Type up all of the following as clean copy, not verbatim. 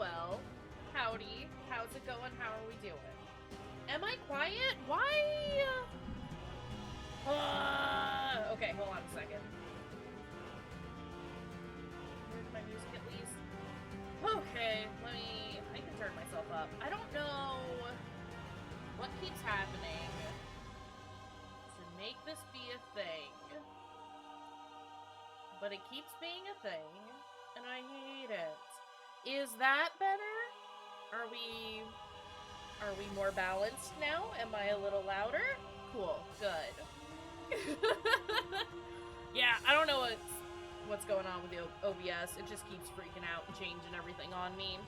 well. Howdy. How's it going? How are we doing? Am I quiet? Why? Okay, hold on a second. Where's my music at least? Okay, I can turn myself up. I don't know what keeps happening to make this be a thing. But it keeps being a thing, and I hate it. Is that better? Are we more balanced now? Am I a little louder? Cool, good. Yeah, I don't know what's going on with the OBS. It just keeps freaking out and changing everything on me.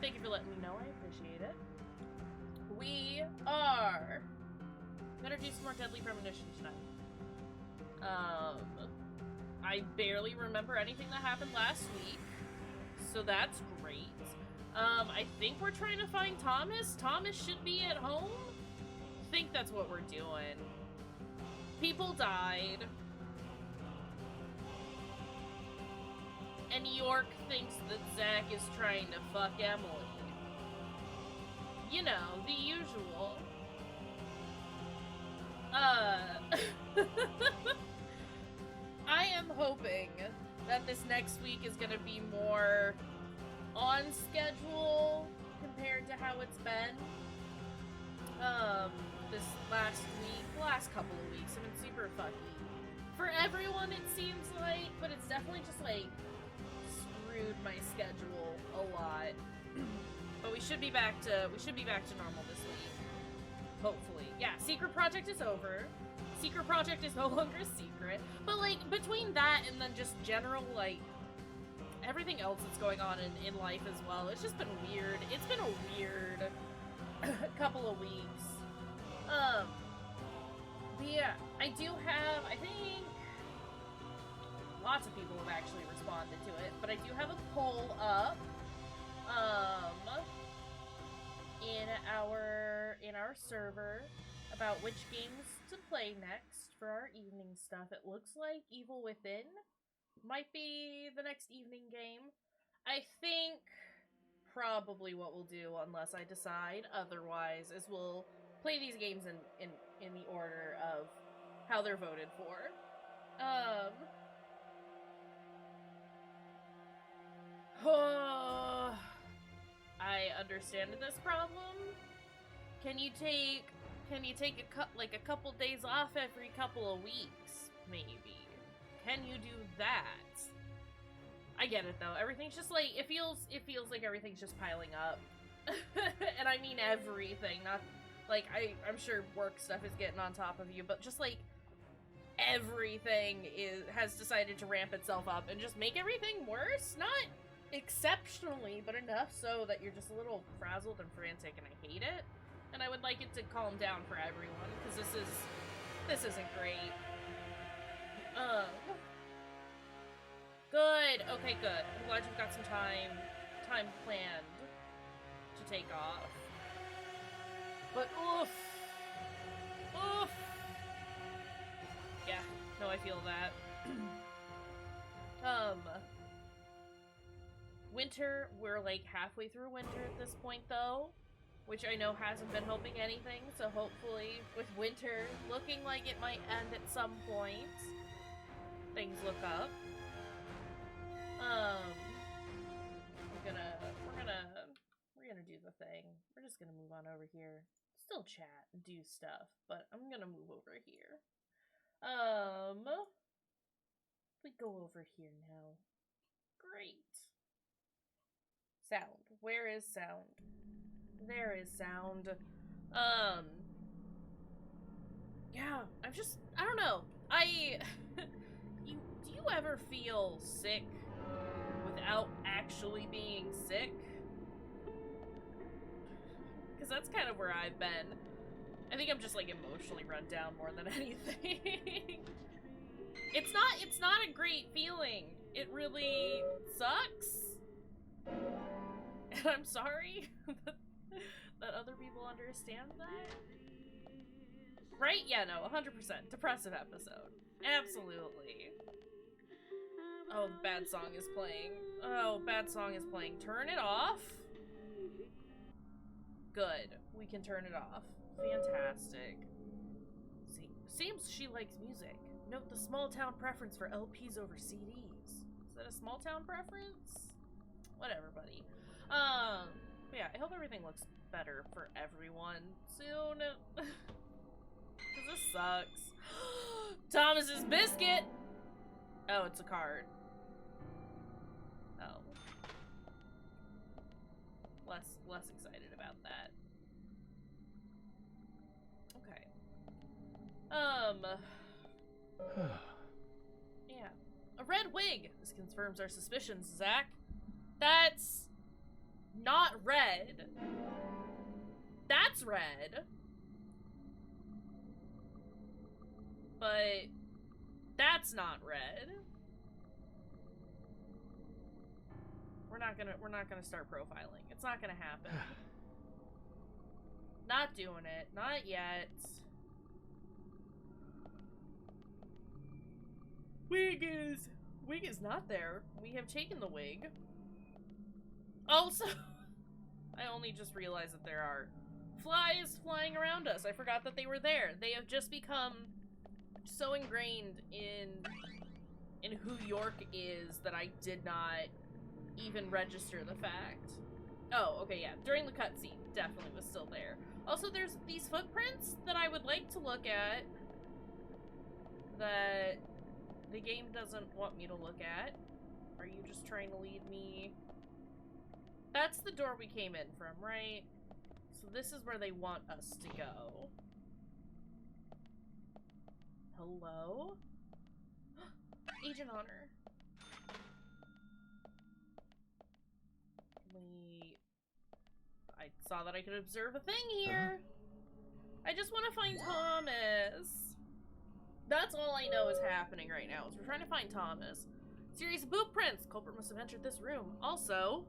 Thank you for letting me know. I appreciate it. We are gonna do some more Deadly Premonition tonight. I barely remember anything that happened last week, so that's great. I think we're trying to find Thomas. Thomas should be at home. I think that's what we're doing. People died. And York thinks that Zach is trying to fuck Emily. You know, the usual. I am hoping that this next week is gonna be more on schedule compared to how it's been. This last couple of weeks have been super fucky. For everyone, it seems like, but it's definitely just like screwed my schedule a lot. But we should be back to normal this week. Hopefully. Yeah, Secret Project is over. Secret Project is no longer secret. But like between that and then just general like everything else that's going on in life as well, it's just been weird. It's been a weird couple of weeks. But yeah, I do have, I think lots of people have actually responded to it, but I do have a poll up in our server about which games to play next for our evening stuff. It looks like Evil Within might be the next evening game. I think probably what we'll do, unless I decide otherwise, is we'll play these games in the order of how they're voted for. I understand this problem. Can you take a couple days off every couple of weeks, maybe? Can you do that? I get it though. Everything's just like it feels like everything's just piling up. And I mean everything, not like I'm sure work stuff is getting on top of you, but just like everything has decided to ramp itself up and just make everything worse. Not exceptionally, but enough so that you're just a little frazzled and frantic, and I hate it. And I would like it to calm down for everyone, because this isn't great. Good. Okay, good. I'm glad you've got some time planned to take off. But oof. Yeah, no, I feel that. Winter, we're like halfway through winter at this point though, which I know hasn't been helping anything, so hopefully with winter looking like it might end at some point, things look up. We're gonna do the thing. We're just gonna move on over here. Still chat and do stuff, but I'm gonna move over here. We go over here now. Great. Sound. Where is sound? There is sound. Yeah, I don't know. Do you ever feel sick without actually being sick? Because that's kind of where I've been. I think I'm just like emotionally run down more than anything. It's not a great feeling. It really sucks. And I'm sorry that other people understand that. Right? Yeah, no, 100%. Depressive episode. Absolutely. Oh, bad song is playing. Oh, bad song is playing. Turn it off. Good. We can turn it off. Fantastic. See, seems she likes music. Note the small town preference for LPs over CDs. Is that a small town preference? Whatever, buddy. Yeah, I hope everything looks better for everyone soon. Cause this sucks. Thomas's biscuit! Oh, it's a card. Oh. Less excited about that. Okay. Yeah. A red wig! This confirms our suspicions, Zach. That's not red. That's red. But that's not red. We're not gonna start profiling. It's not gonna happen. Not doing it. Not yet. Wig is not there. We have taken the wig. Also, I only just realized that there are flies flying around us. I forgot that they were there. They have just become so ingrained in who York is that I did not even register the fact. Oh, okay, yeah. During the cutscene, definitely was still there. Also, there's these footprints that I would like to look at that the game doesn't want me to look at. Are you just trying to lead me? That's the door we came in from, right? So this is where they want us to go. Hello? Agent Honor. I saw that I could observe a thing here. I just want to find Thomas. That's all I know is happening right now, is we're trying to find Thomas. Series of boot prints. Culprit must have entered this room. Also,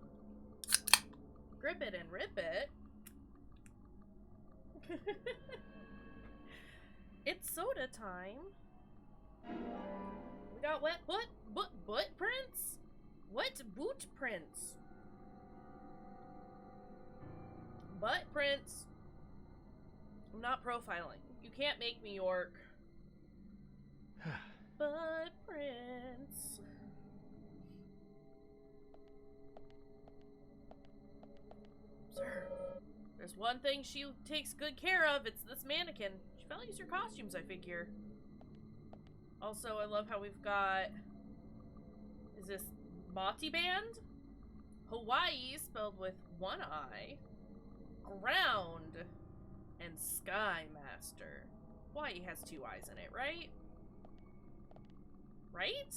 grip it and rip it. It's soda time. We got wet butt prints? What boot prints? Butt prints. I'm not profiling. You can't make me York. Butt prints. Sir, there's one thing she takes good care of. It's this mannequin. She values your costumes, I figure. Also, I love how we've got... Is this Mati Band? Hawaii, spelled with one I. Ground. And Sky Master. Hawaii has two eyes in it, right? Right?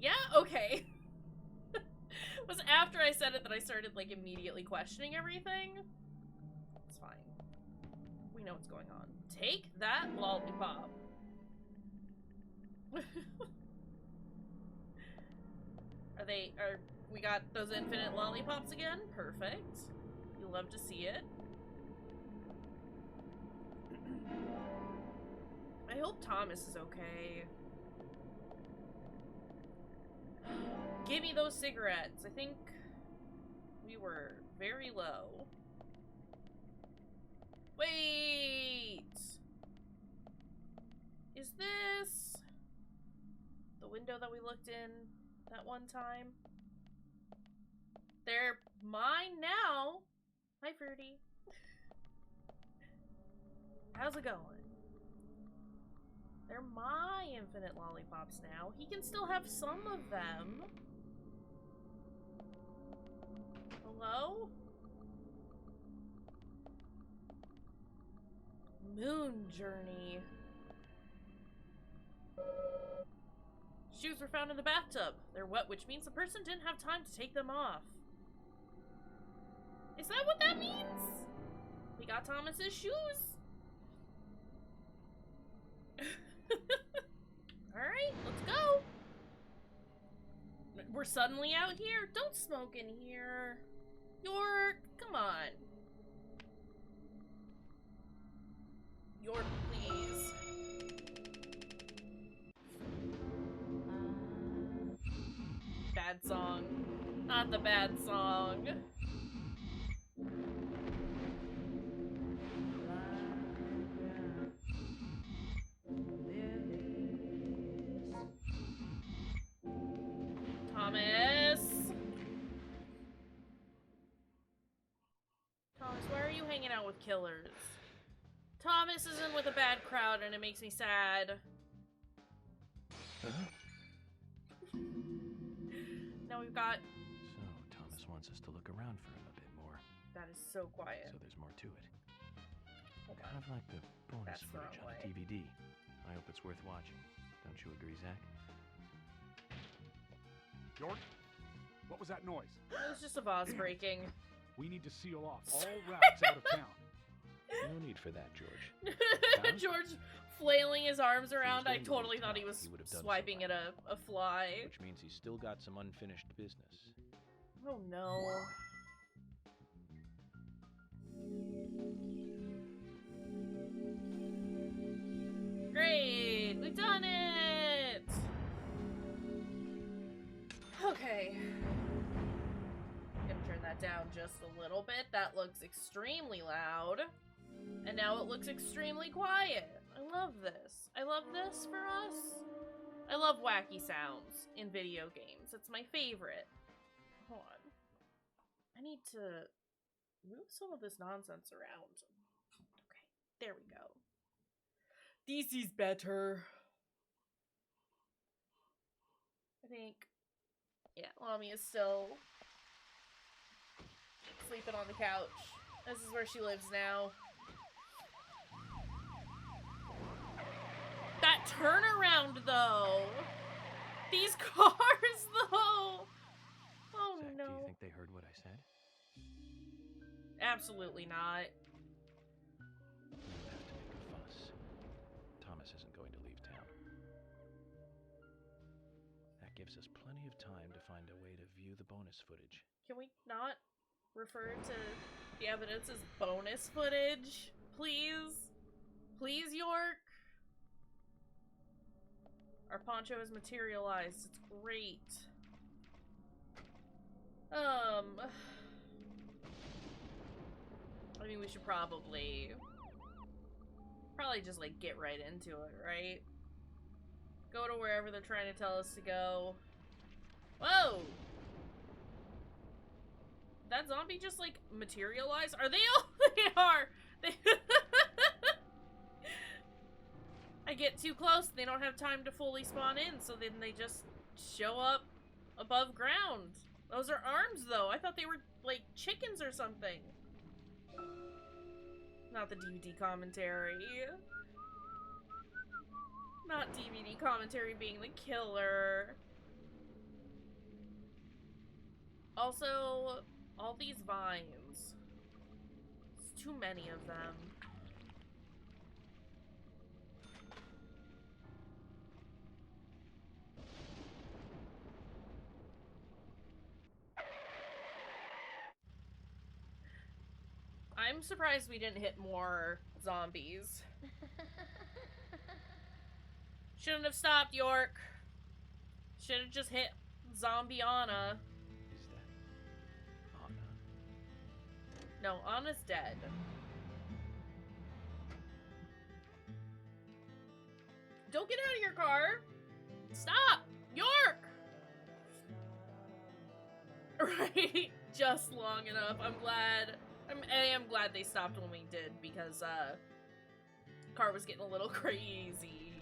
Yeah? Okay. It was after I said it that I started, like, immediately questioning everything. It's fine. We know what's going on. Take that lollipop. We got those infinite lollipops again? Perfect. You'll love to see it. I hope Thomas is okay. Give me those cigarettes. I think we were very low. Wait! Is this the window that we looked in that one time? They're mine now. Hi, Fruity. How's it going? They're my infinite lollipops now. He can still have some of them. Hello? Moon Journey. Shoes were found in the bathtub. They're wet, which means the person didn't have time to take them off. Is that what that means? We got Thomas's shoes. Alright, let's go. We're suddenly out here? Don't smoke in here. York, come on. York, please. not the bad song. Thomas! Thomas, why are you hanging out with killers? Thomas is in with a bad crowd and it makes me sad. Now we've got... So, Thomas wants us to look around for him a bit more. That is so quiet. So there's more to it. Okay. Kind of like the bonus That's the footage wrong on a DVD. I hope it's worth watching. Don't you agree, Zach? York, what was that noise? It was just a vase breaking. We need to seal off all rats out of town. No need for that, George. George flailing his arms around. I going to totally leave thought he town, was he would have done so swiping by at a fly. Which means he's still got some unfinished business. Oh no. Great! We've done it! Okay. I'm gonna turn that down just a little bit. That looks extremely loud. And now it looks extremely quiet. I love this. I love this for us. I love wacky sounds in video games. It's my favorite. Hold on. I need to move some of this nonsense around. Okay, there we go. This is better. I think, yeah, Lami is still sleeping on the couch. This is where she lives now. That turnaround, though! These cars, though! Oh, Zach, no. do you think they heard what I said? Absolutely not. You have to make a fuss. Thomas isn't going to leave town. That gives us plenty of time to find a way to view the bonus footage. Can we not refer to the evidence as bonus footage? Please? Please, York? Our poncho is materialized. It's great. I mean, we should probably just, like, get right into it, right? Go to wherever they're trying to tell us to go. Whoa! That zombie just, like, materialized? Are they all? They are! I get too close, they don't have time to fully spawn in, so then they just show up above ground. Those are arms, though. I thought they were, like, chickens or something. Not the DVD commentary. Not DVD commentary being the killer. Also, all these vines. There's too many of them. I'm surprised we didn't hit more zombies. Shouldn't have stopped, York. Should have just hit Zombie Anna. Is that Anna? No, Anna's dead. Don't get out of your car. Stop! York! Right? Just long enough. I'm glad. I am glad they stopped when we did, because car was getting a little crazy.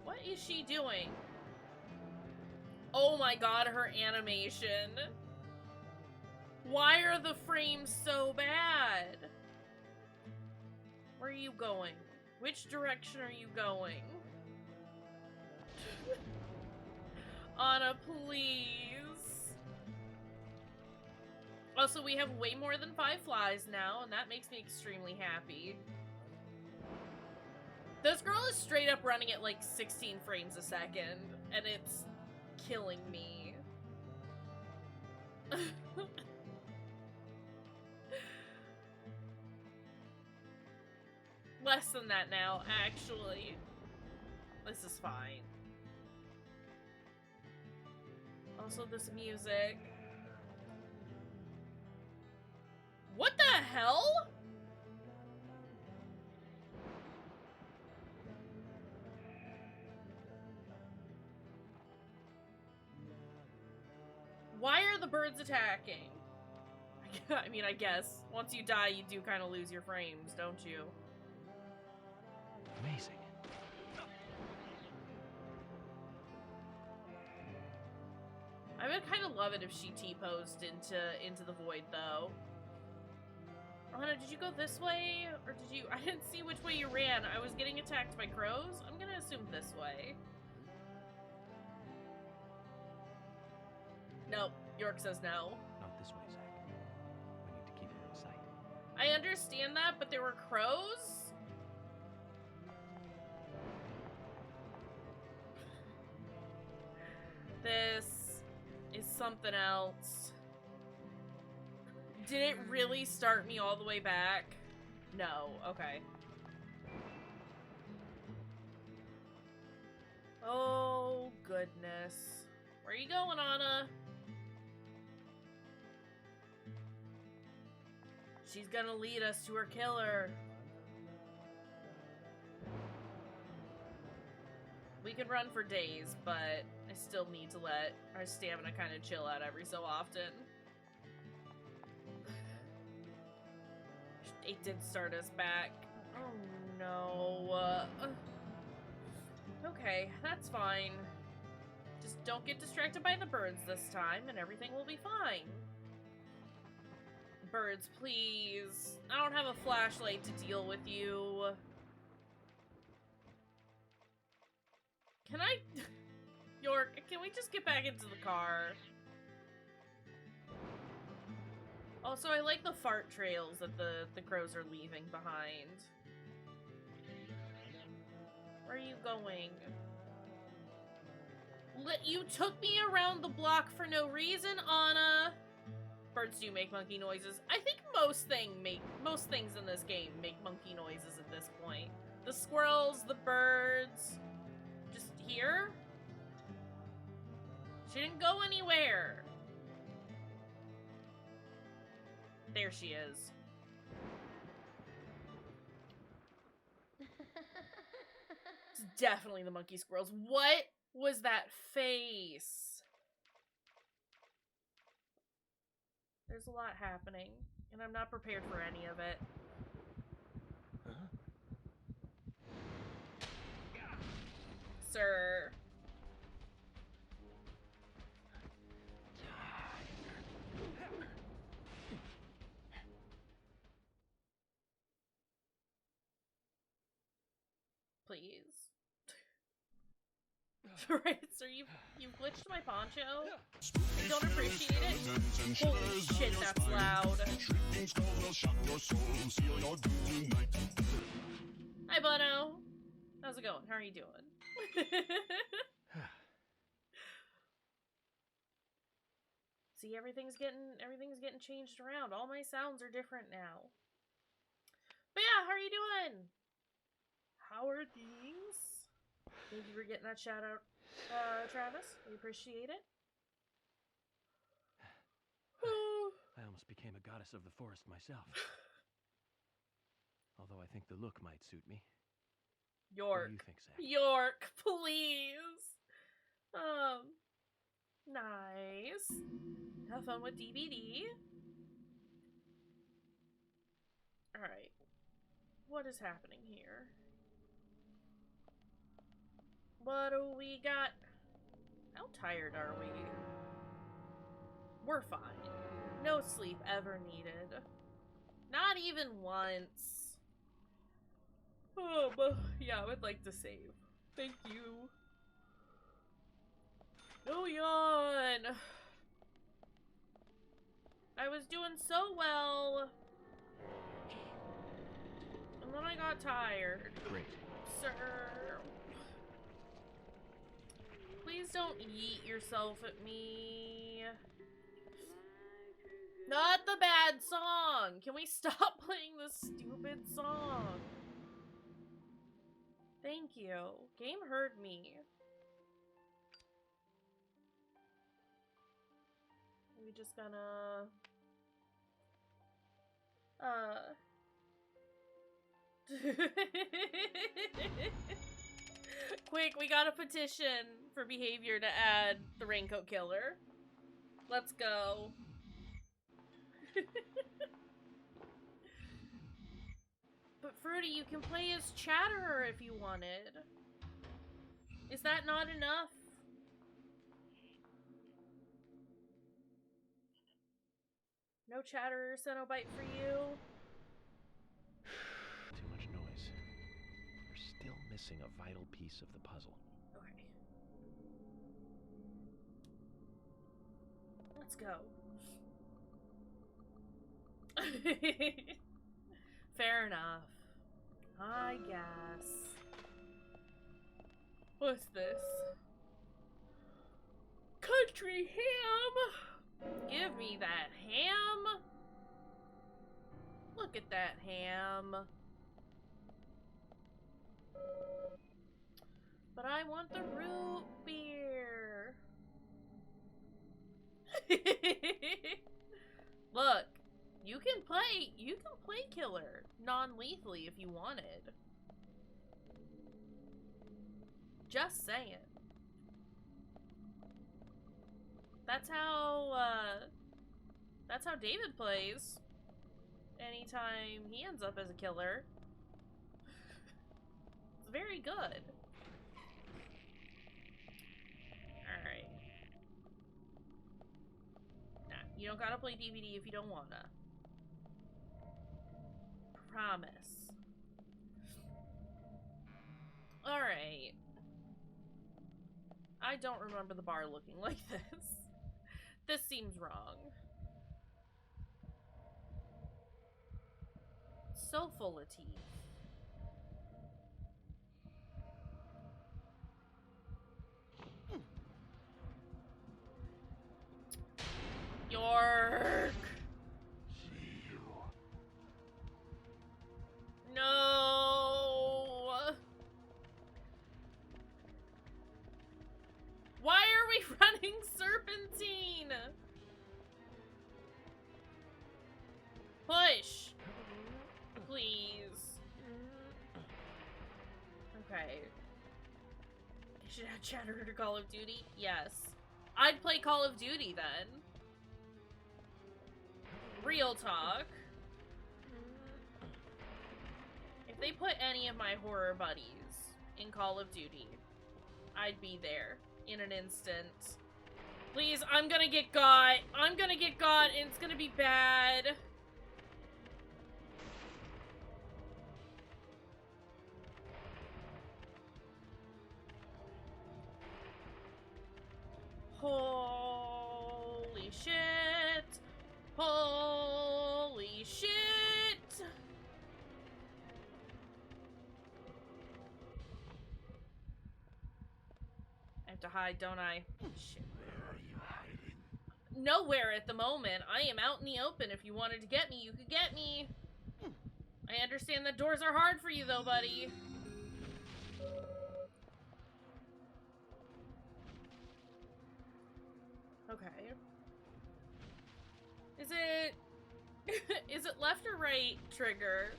What is she doing? Oh my god, her animation. Why are the frames so bad? Where are you going? Which direction are you going? Anna, please. Also, we have way more than 5 flies now, and that makes me extremely happy. This girl is straight up running at like 16 frames a second, and it's killing me. Less than that now, actually. This is fine. Also, this music. What the hell? Why are the birds attacking? I mean, I guess. Once you die, you do kind of lose your frames, don't you? Amazing. I would kind of love it if she T-posed into the void, though. Anna, did you go this way? Or did you... I didn't see which way you ran. I was getting attacked by crows. I'm gonna assume this way. Nope. York says no. Not this way, Zach. We need to keep him in sight. I understand that, but there were crows? This is something else. Did it really start me all the way back? No. Okay. Oh, goodness. Where are you going, Anna? She's gonna lead us to her killer. We can run for days, but I still need to let our stamina kind of chill out every so often. It did start us back. Oh no. Okay, that's fine. Just don't get distracted by the birds this time and everything will be fine. Birds, please. I don't have a flashlight to deal with you. Can I... York, can we just get back into the car? Also, I like the fart trails that the crows are leaving behind. Where are you going? You took me around the block for no reason, Anna. Birds do make monkey noises. I think most things in this game make monkey noises at this point. The squirrels, the birds. Just here? She didn't go anywhere. There she is. It's definitely the monkey squirrels. What was that face? There's a lot happening, and I'm not prepared for any of it. Sir. Please. Right, sir, you've glitched my poncho? I don't appreciate it. Holy shit, that's loud. Hi, Bono. How's it going? How are you doing? See, everything's getting changed around. All my sounds are different now. But yeah, how are you doing? How are things? Thank you for getting that shout out, Travis. We appreciate it. I almost became a goddess of the forest myself. Although I think the look might suit me. York. What do you think, Zach? York, please. Nice. Have fun with DVD. Alright. What is happening here? What do we got? How tired are we? We're fine. No sleep ever needed. Not even once. Oh, but yeah, I would like to save. Thank you. No yawn. I was doing so well. And then I got tired. Great. Sir. Please don't yeet yourself at me. Not the bad song! Can we stop playing this stupid song? Thank you. Game heard me. we just gonna... Quick, we got a petition for behavior to add the Raincoat Killer. Let's go. But Fruity, you can play as Chatterer if you wanted. Is that not enough? No Chatterer, Cenobite for you? Too much noise. We're still missing a vital piece of the puzzle. Okay. Let's go. Fair enough. I guess. What's this? Country ham! Give me that ham! Look at that ham. But I want the root beer. Look, you can play killer non-lethally if you wanted. Just saying. That's how David plays. Anytime he ends up as a killer. It's very good. Alright. Nah, you don't gotta play DVD if you don't wanna. Promise. Alright. I don't remember the bar looking like this. This seems wrong. So full of teeth. York! No! Why are we running Serpentine? Push! Please. Okay. You should add Chatterer to Call of Duty? Yes. I'd play Call of Duty then. Real talk. If they put any of my horror buddies in Call of Duty, I'd be there in an instant. Please, I'm gonna get got. I'm gonna get got and it's gonna be bad. Holy shit! Holy shit! I have to hide, don't I? Shit. Where are you hiding? Nowhere at the moment. I am out in the open. If you wanted to get me, you could get me. I understand that doors are hard for you though, buddy. Okay. Is it... is it left or right trigger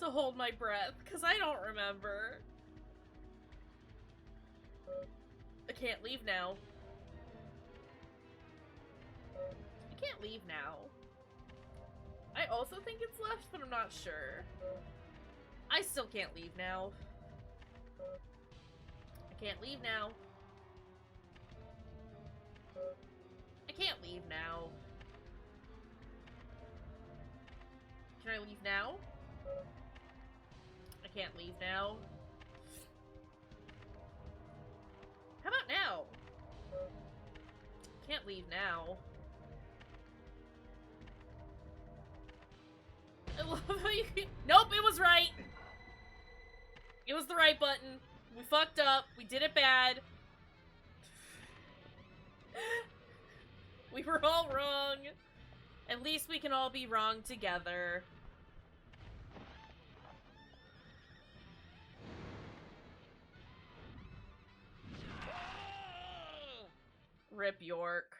to hold my breath? Because I don't remember. I can't leave now. I can't leave now. I also think it's left, but I'm not sure. I still can't leave now. I can't leave now. I can't leave now. Can I leave now? I can't leave now. How about now? Can't leave now. I love how you can... Nope, it was right! It was the right button. We fucked up. We did it bad. We were all wrong. At least we can all be wrong together. Rip York.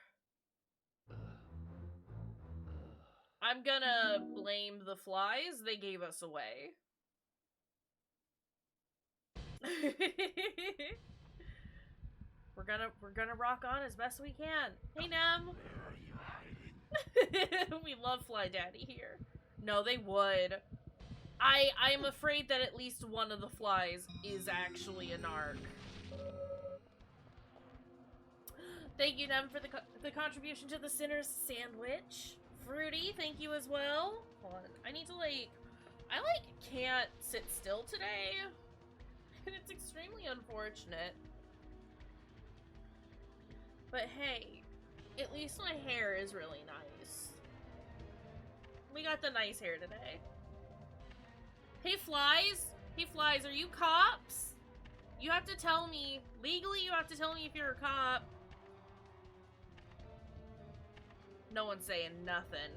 I'm gonna blame the flies. They gave us away. We're gonna rock on as best we can. Hey, Nem. Where are you hiding? We love Fly Daddy here. No, they would. I'm afraid that at least one of the flies is actually a narc. Thank you, Nem, for the contribution to the Sinner's Sandwich. Fruity, thank you as well. Hold on. I need to, I can't sit still today. And it's extremely unfortunate. But hey, at least my hair is really nice. We got the nice hair today. Hey, flies! Hey, flies, are you cops? You have to tell me. Legally, you have to tell me if you're a cop. No one's saying nothing.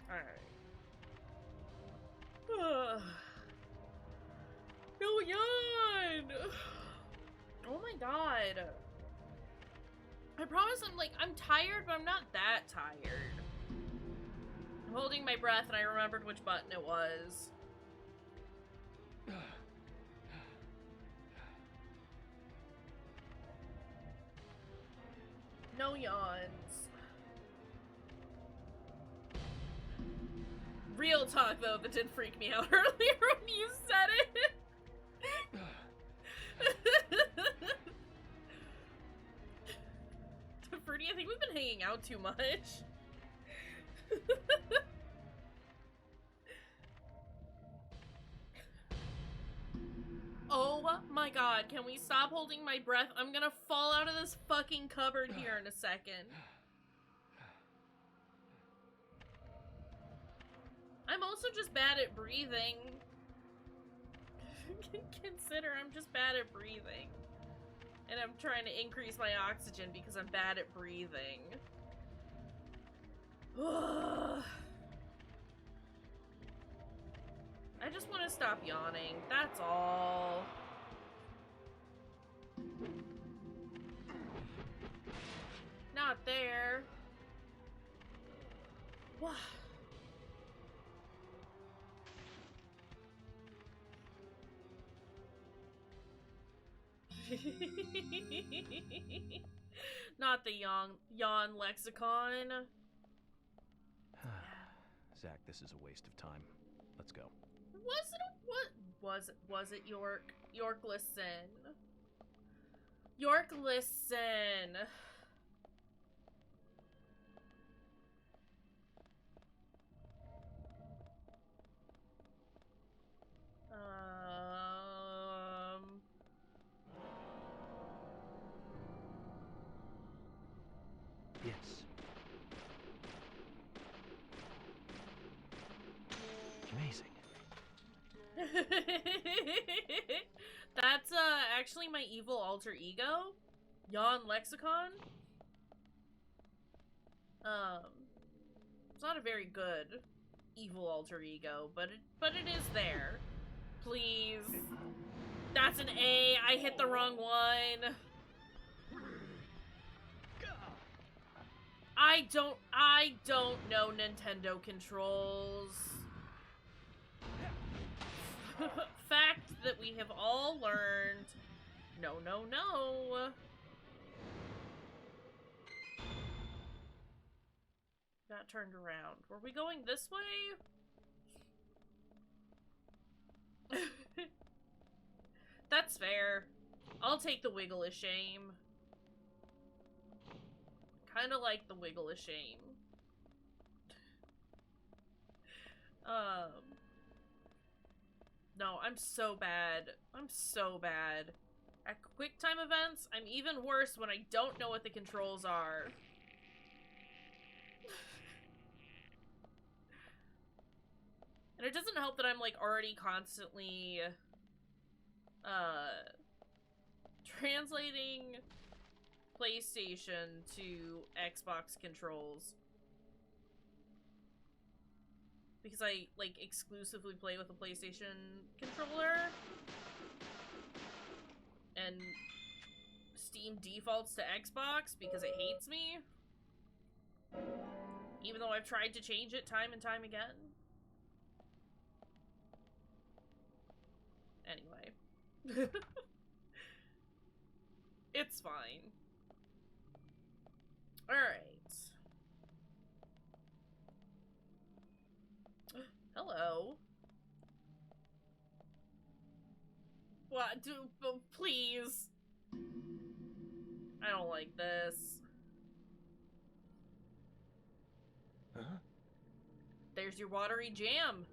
Alright. No yawn! Oh my god. I promise I'm tired, but I'm not that tired. I'm holding my breath and I remembered which button it was. No yawns. Real talk, though, that did freak me out earlier when you said it. Fruity, I think we've been hanging out too much. Oh my god, can we stop holding my breath? I'm gonna fall out of this fucking cupboard here in a second. I'm also just bad at breathing. Consider I'm just bad at breathing. And I'm trying to increase my oxygen because I'm bad at breathing. I just want to stop yawning. That's all. Not there. What? Not the yawn lexicon. Zach, this is a waste of time. Let's go. Was it York? York, listen. York, listen. Yes. Amazing. That's actually my evil alter ego, Yawn Lexicon. It's not a very good evil alter ego, but it is there. Please. That's an A. I hit the wrong one. I don't know Nintendo controls. Fact that we have all learned. No. Got turned around. Were we going this way? That's fair. I'll take the wiggle of shame. Kinda like the wiggle of shame. No, I'm so bad. I'm so bad. At quick time events, I'm even worse when I don't know what the controls are. And it doesn't help that I'm already constantly translating PlayStation to Xbox controls. Because I exclusively play with a PlayStation controller. And Steam defaults to Xbox because it hates me. Even though I've tried to change it time and time again. Anyway. It's fine. Alright. Hello. What? Please. I don't like this. Huh? There's your watery jam.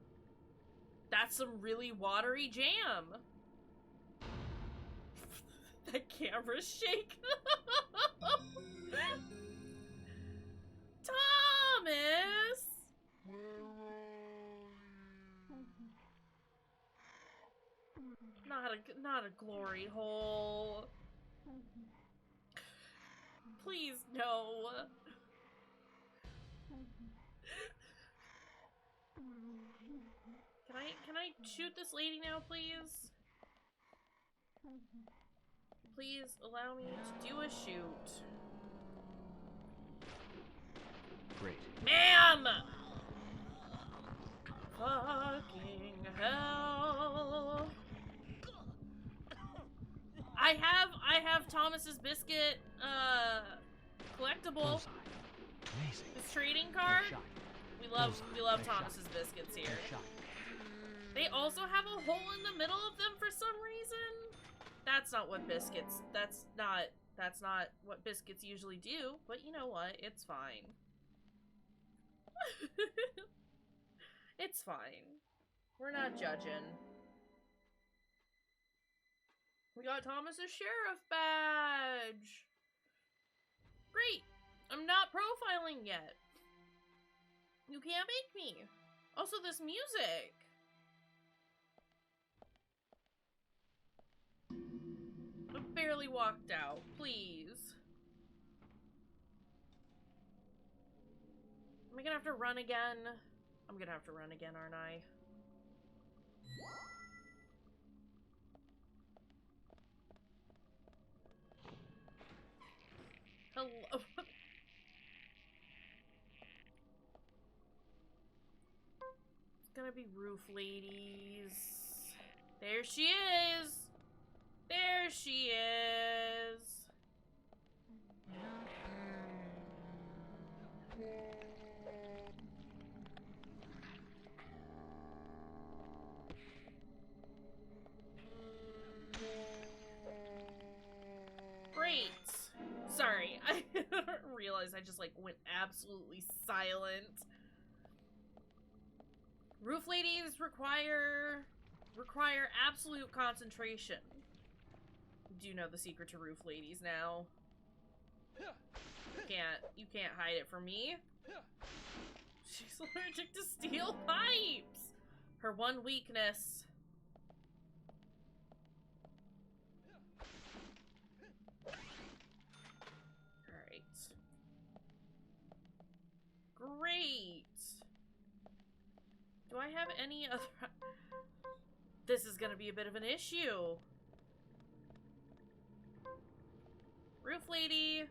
That's some really watery jam. That camera's shake. Thomas! Not a glory hole. Please, no. Can I shoot this lady now, please? Please allow me to do a shoot. Great. Ma'am! Fucking hell. I have Thomas's biscuit, collectible. Bullseye. Amazing. His trading card. Shot. We love Nice Thomas's biscuits here. Nice shot. They also have a hole in the middle of them for some reason. That's not what biscuits. That's not what biscuits usually do. But you know what? It's fine. It's fine. We're not judging. We got Thomas's sheriff badge. Great. I'm not profiling yet. You can't make me. Also, this music. I barely walked out. Please. Am I gonna have to run again? I'm gonna have to run again, aren't I? Hello? It's gonna be roof ladies. There she is! There she is! Great! Sorry, I realized I just like went absolutely silent. Roof ladies require absolute concentration. You do know the secret to roof ladies now. You can't hide it from me. She's allergic to steel pipes. Her one weakness. Alright. Great. Do I have any other... This is gonna be a bit of an issue. Roof lady.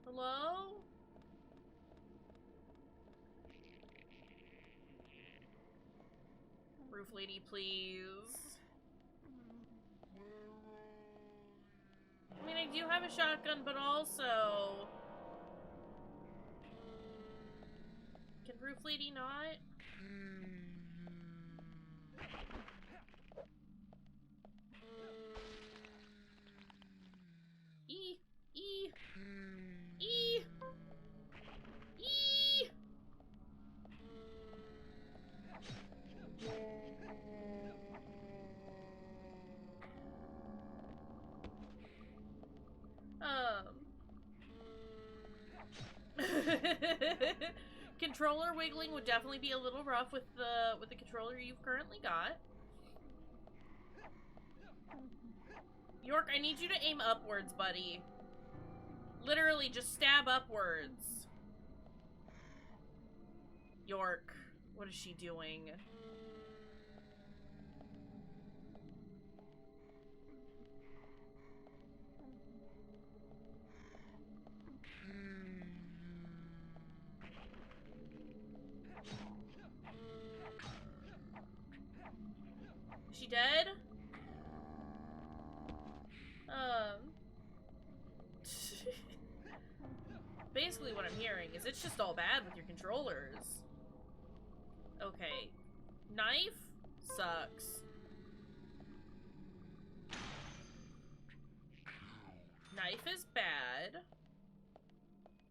Hello? Roof lady, please. I mean, I do have a shotgun, but also... Can roof lady not? E. Controller wiggling would definitely be a little rough with the controller you've currently got. York, I need you to aim upwards, buddy. Literally, just stab upwards. York, what is she doing? Is she dead? Basically what I'm hearing is it's just all bad with your controllers. Okay. Knife sucks. Knife is bad.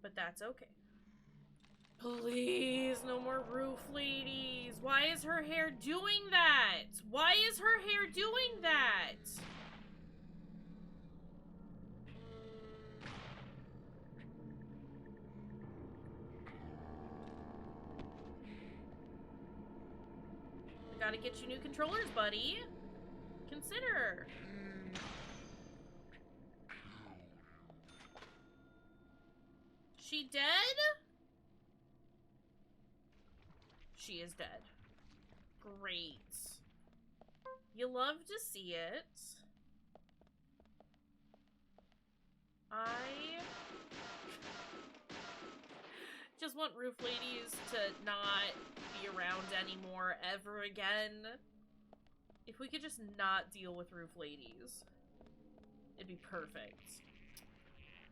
But that's okay. Please, no more roof ladies. Why is her hair doing that? Why is her hair doing that? I gotta get you new controllers, buddy. Consider. She dead? She is dead. Great. You love to see it. I just want roof ladies to not be around anymore ever again. If we could just not deal with roof ladies, it'd be perfect.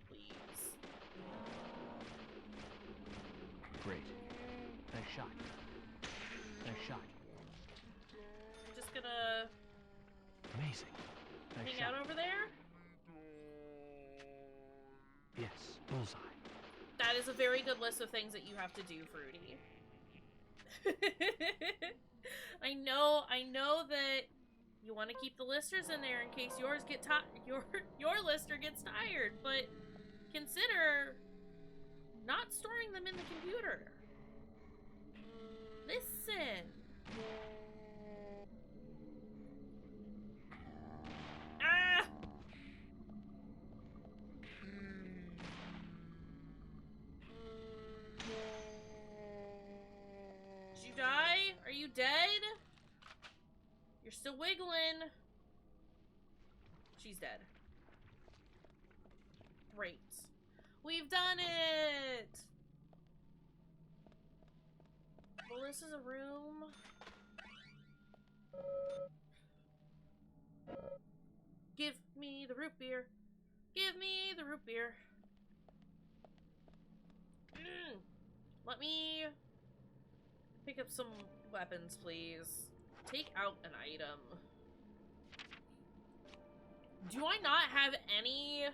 Please. Great. Nice shot. Nice shot. I'm just gonna Amazing. Nice hang shot. out over there. Yes, bullseye. That is a very good list of things that you have to do, Fruity. I know that you want to keep the listers in there in case yours get your lister gets tired, but consider not storing them in the computer. Listen. Ah! Did you die? Are you dead? You're still wiggling. She's dead. Great. We've done it! Well, this is a room. Give me the root beer. Give me the root beer. Let me pick up some weapons, please. Take out an item. Do I not have any?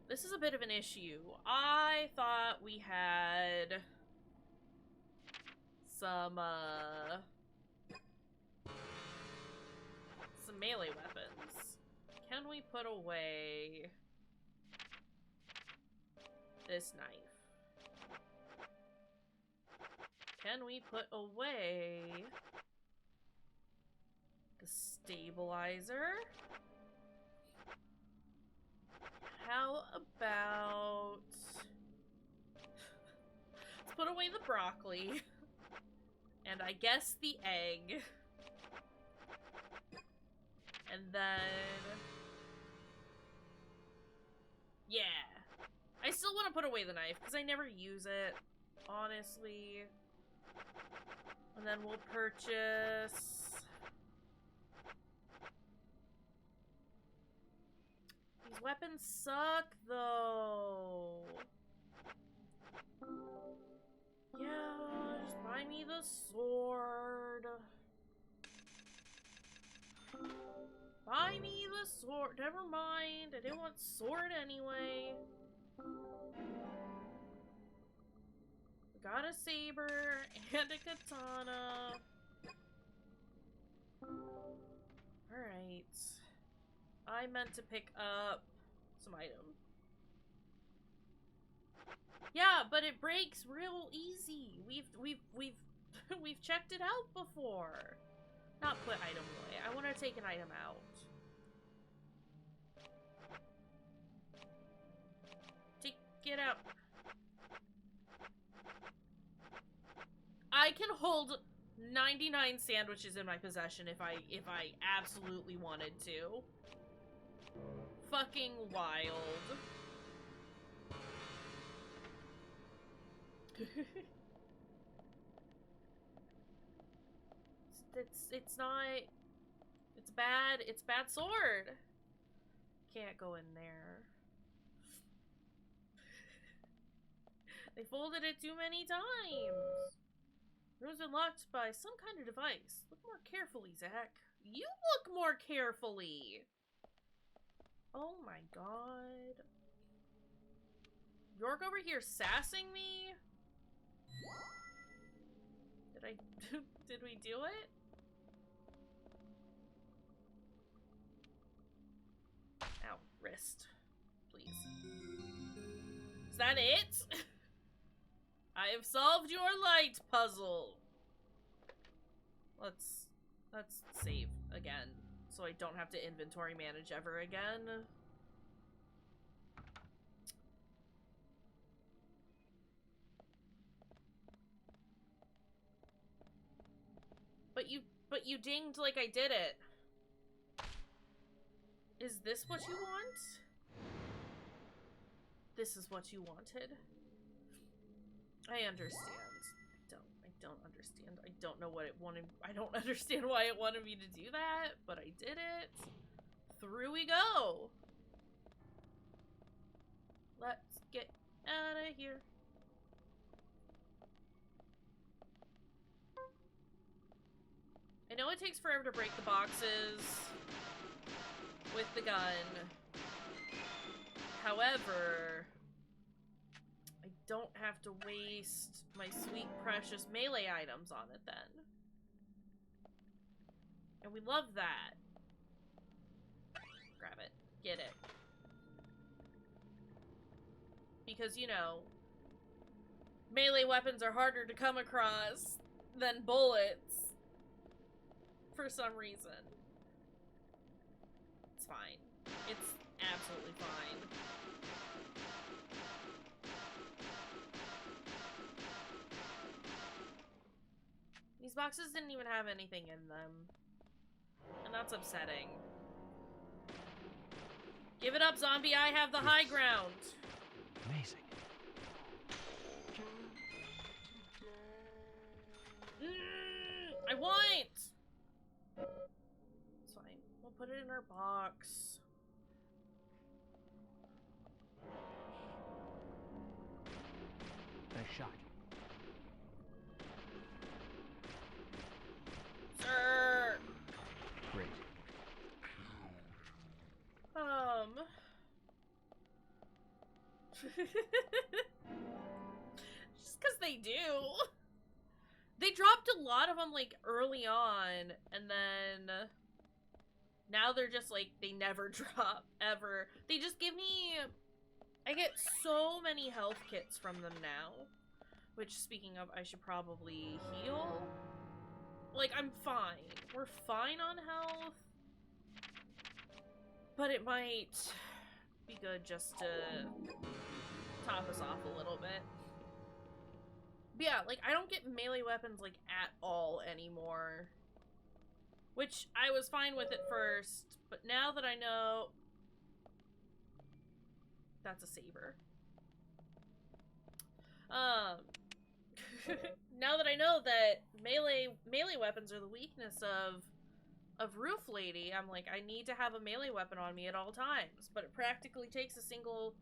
This is a bit of an issue. I thought we had some melee weapons. Can we put away this knife? Can we put away the stabilizer? How about... Let's put away the broccoli. And I guess the egg. And then... Yeah. I still want to put away the knife, because I never use it, honestly. And then we'll purchase... These weapons suck, though. Yeah, just buy me the sword. Buy me the sword. Never mind. I didn't want sword anyway. Got a saber and a katana. Alright. I meant to pick up some item. Yeah, but it breaks real easy. We've checked it out before. Not put item away. I want to take an item out. Take it out. I can hold 99 sandwiches in my possession if I absolutely wanted to. Fucking wild. It's not. It's bad. It's bad sword. Can't go in there. They folded it too many times. It was unlocked by some kind of device. Look more carefully, Zach. You look more carefully. Oh my god. York over here sassing me? Did we do it? Ow, wrist. Please. Is that it? I have solved your light puzzle. Let's save again, so I don't have to inventory manage ever again. But you dinged like I did it. Is this what you want? This is what you wanted. I understand. I don't understand. I don't know what it wanted. I don't understand why it wanted me to do that, but I did it. Through we go. Let's get out of here. I know it takes forever to break the boxes with the gun. However, I don't have to waste my sweet, precious melee items on it then. And we love that. Grab it. Get it. Because, you know, melee weapons are harder to come across than bullets. For some reason. It's fine. It's absolutely fine. These boxes didn't even have anything in them. And that's upsetting. Give it up, zombie. I have the high ground. Amazing. I want! It's fine. We'll put it in our box. Nice shot. Sir! Great. Just because they do. They dropped a lot of them, like, early on, and then now they're just, like, they never drop, ever. They just give me... I get so many health kits from them now. Which, speaking of, I should probably heal. Like, I'm fine. We're fine on health. But it might be good just to top us off a little bit. But yeah, like, I don't get melee weapons, like, at all anymore. Which, I was fine with at first, but now that I know... That's a saber. Now that I know that melee weapons are the weakness of Roof Lady, I'm like, I need to have a melee weapon on me at all times. But it practically takes a single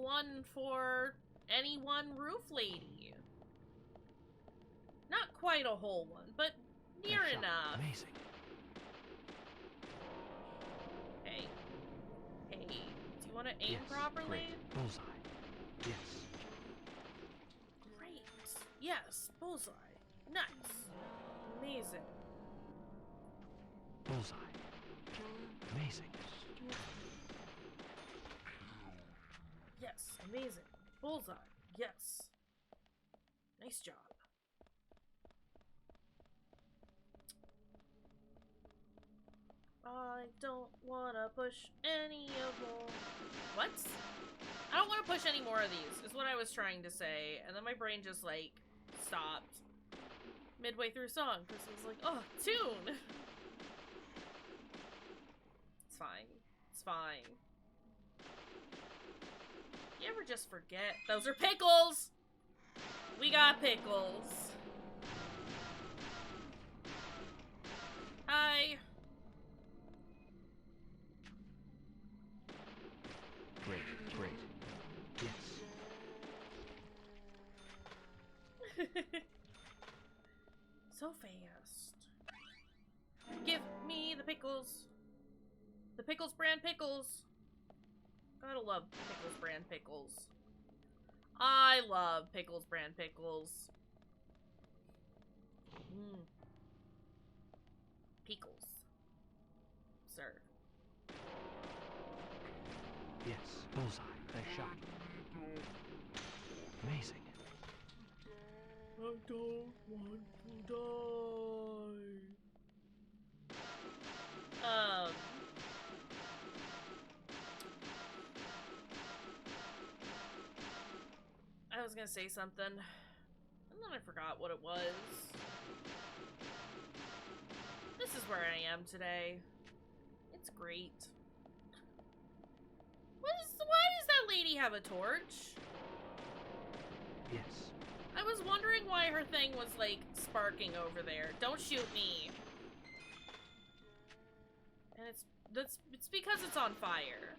one for any one Roof Lady. Not quite a whole one, but near enough. Amazing. Hey. Hey. Do you want to aim Yes, properly? great. Bullseye. Yes. Great. Yes, bullseye. Nice. Amazing. Bullseye. Amazing. Yes, amazing. Bullseye. Yes. Nice job. I don't want to push any of more. What? I don't want to push any more of these, is what I was trying to say. And then my brain just, like, stopped midway through song, because it was like, oh, tune! It's fine. It's fine. You ever just forget? Those are pickles! We got Pickles. Hi. Great, great. Yes. So fast. Give me the pickles. The Pickles brand pickles. Gotta love Pickles brand pickles. I love Pickles brand pickles. Mmm. Pickles. Sir. Yes. Bullseye. Nice shot. Amazing. I don't want to die. I was gonna say something, and then I forgot what it was. This is where I am today. It's great. Why does that lady have a torch? Yes. I was wondering why her thing was, like, sparking over there. Don't shoot me. And it's because it's on fire.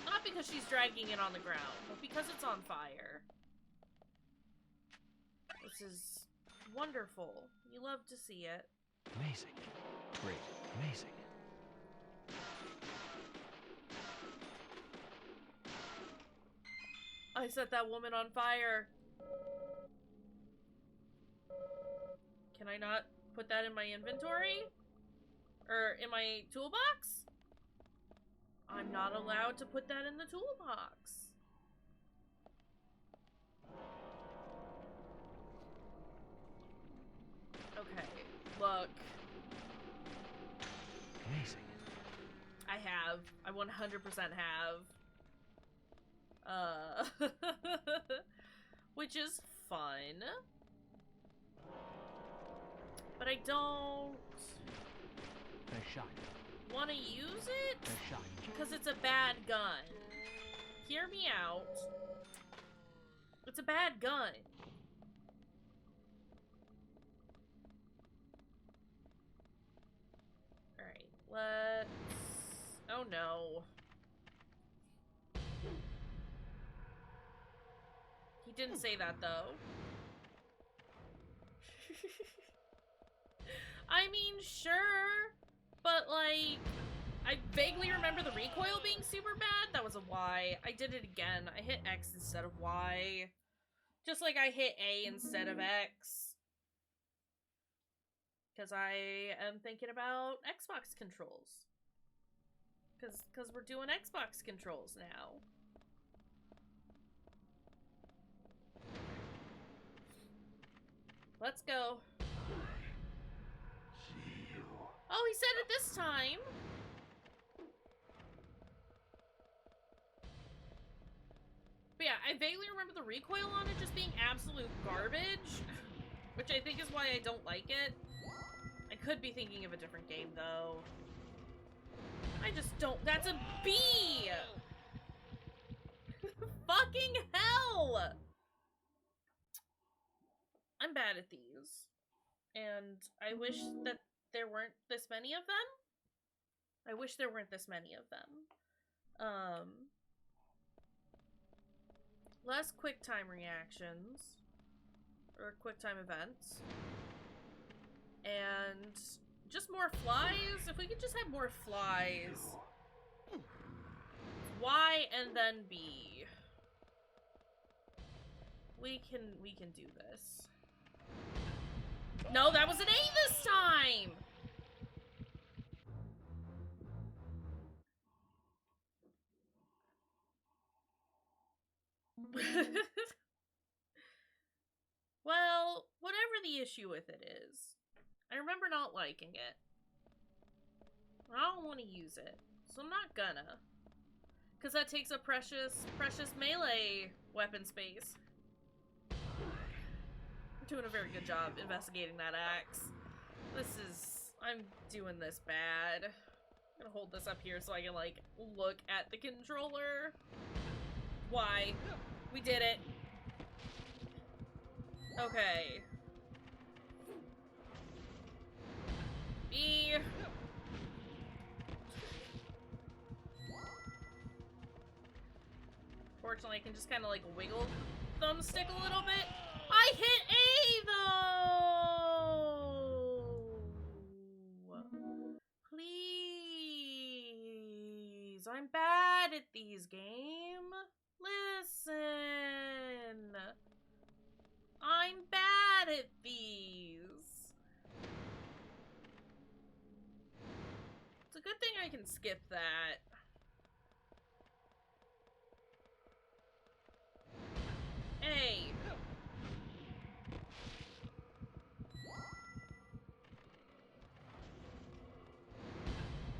Not because she's dragging it on the ground, but because it's on fire. This is wonderful. You love to see it. Amazing. Great. Amazing. I set that woman on fire. Can I not put that in my inventory? Or in my toolbox? I'm not allowed to put that in the toolbox. Okay, look. Amazing. I have. I 100% have. Which is fun. But I don't Nice shot. want to use it Nice shot. because it's a bad gun. Hear me out. It's a bad gun. Alright, let's... Oh no. He didn't say that though. I mean, sure, but like, I vaguely remember the recoil being super bad. That was a Y. I did it again. I hit X instead of Y. Just like I hit A instead of X. Because I am thinking about Xbox controls. Because we're doing Xbox controls now. Let's go. Oh, he said it this time. But yeah, I vaguely remember the recoil on it just being absolute garbage. Which I think is why I don't like it. I could be thinking of a different game, though. I just don't... That's a B! Fucking hell! I'm bad at these. And I wish that there weren't this many of them. I wish there weren't this many of them. Less quick time reactions. Or quick time events. And just more flies. If we could just have more flies. Y and then B. We can do this. No, that was an A this time! Well, whatever the issue with it is, I remember not liking it. I don't want to use it, so I'm not gonna. Because that takes a precious melee weapon space. I'm doing a very good job investigating that axe. I'm doing this bad. I'm gonna hold this up here so I can, like, look at the controller. Why? We did it. Okay. B. Fortunately, I can just kind of like wiggle thumbstick a little bit. I hit A though! Please. I'm bad at these, game. Listen. I'm bad at these. It's a good thing I can skip that. A.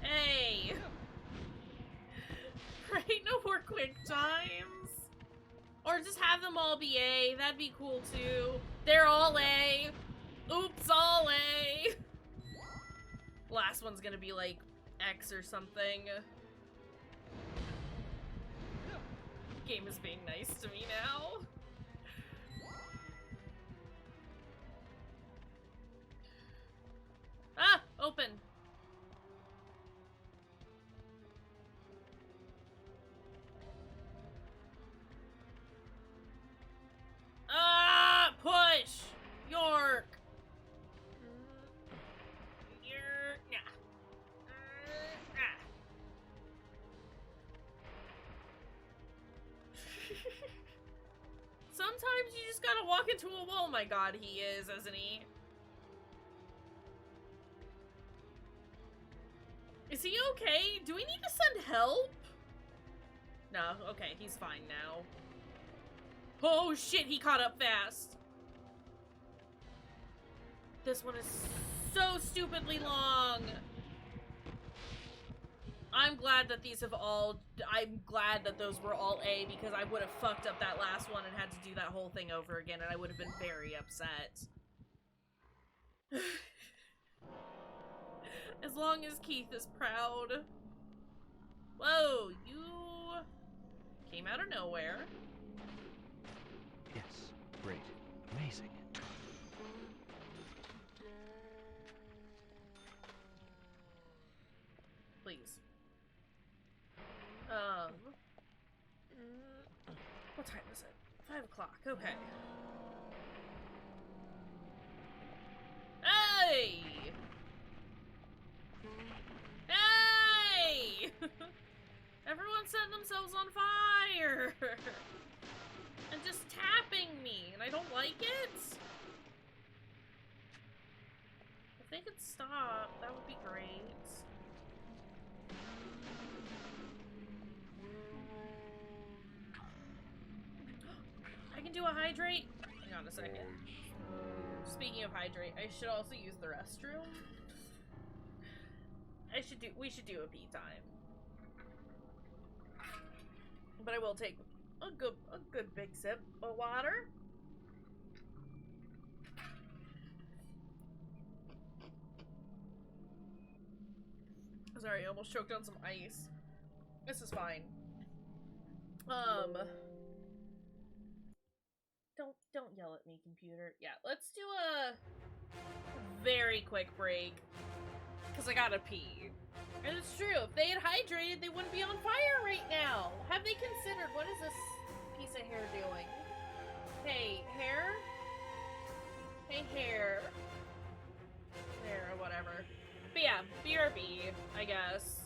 A. Right? No more quick times. Or just have them all be A. That'd be cool too. They're all A. Oops, all A. Last one's gonna be like X or something. Game is being nice to me now. Ah! Open! Ah! Push! York! Nah. Sometimes you just gotta walk into a wall. Oh my god, he is, isn't he? Is he okay? Do we need to send help? No, okay, he's fine now. Oh shit, he caught up fast. This one is so stupidly long. I'm glad that these have all... I'm glad that those were all A, because I would have fucked up that last one and had to do that whole thing over again, and I would have been very upset. As long as Keith is proud. Whoa, you came out of nowhere. Yes, great. Amazing. Please. What time is it? 5 o'clock, okay. Hey! Hey! Everyone set themselves on fire! And just tapping me, and I don't like it? If they could stop, that would be great. I can do a hydrate? Hang on a second. Speaking of hydrate, I should also use the restroom. We should do a pee time. But I will take a good big sip of water. Sorry, I almost choked on some ice. This is fine. Don't yell at me, computer. Yeah, let's do a very quick break. Because I gotta pee. And it's true, if they had hydrated, they wouldn't be on fire right now. Have they considered, what is this piece of hair doing? Hey, hair? Hey, hair. There, or whatever. But yeah, BRB, I guess.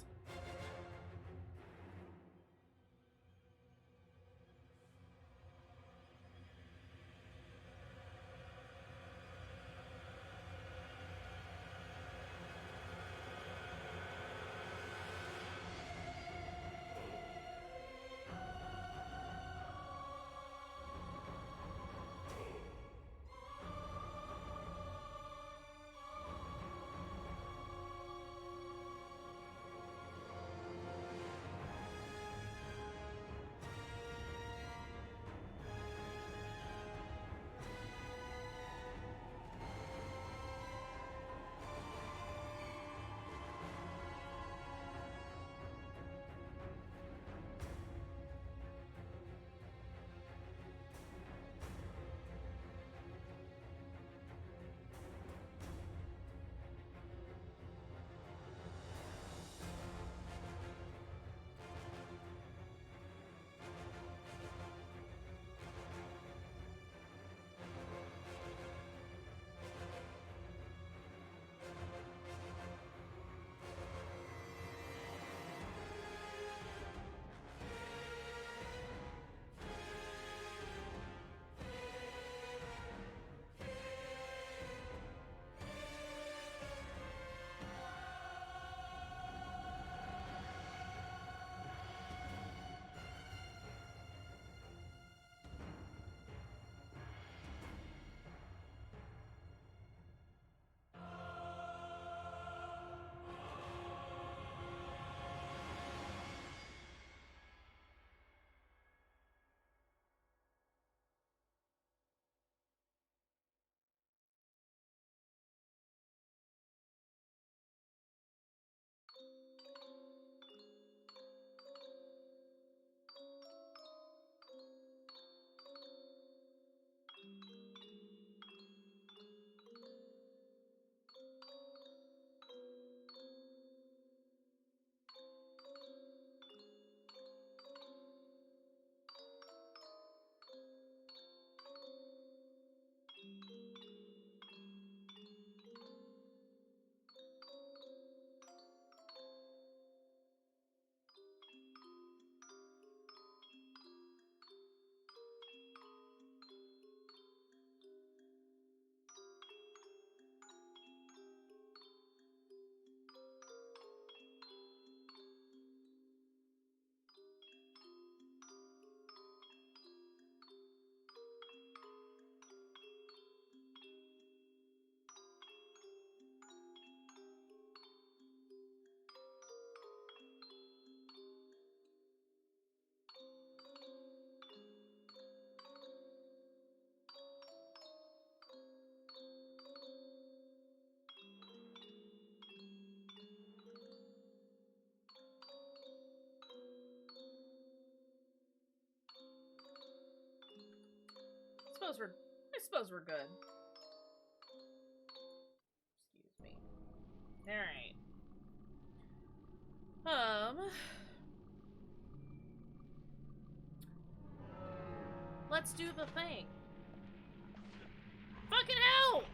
I suppose we're good. Excuse me. Alright. Let's do the thing. Fucking hell!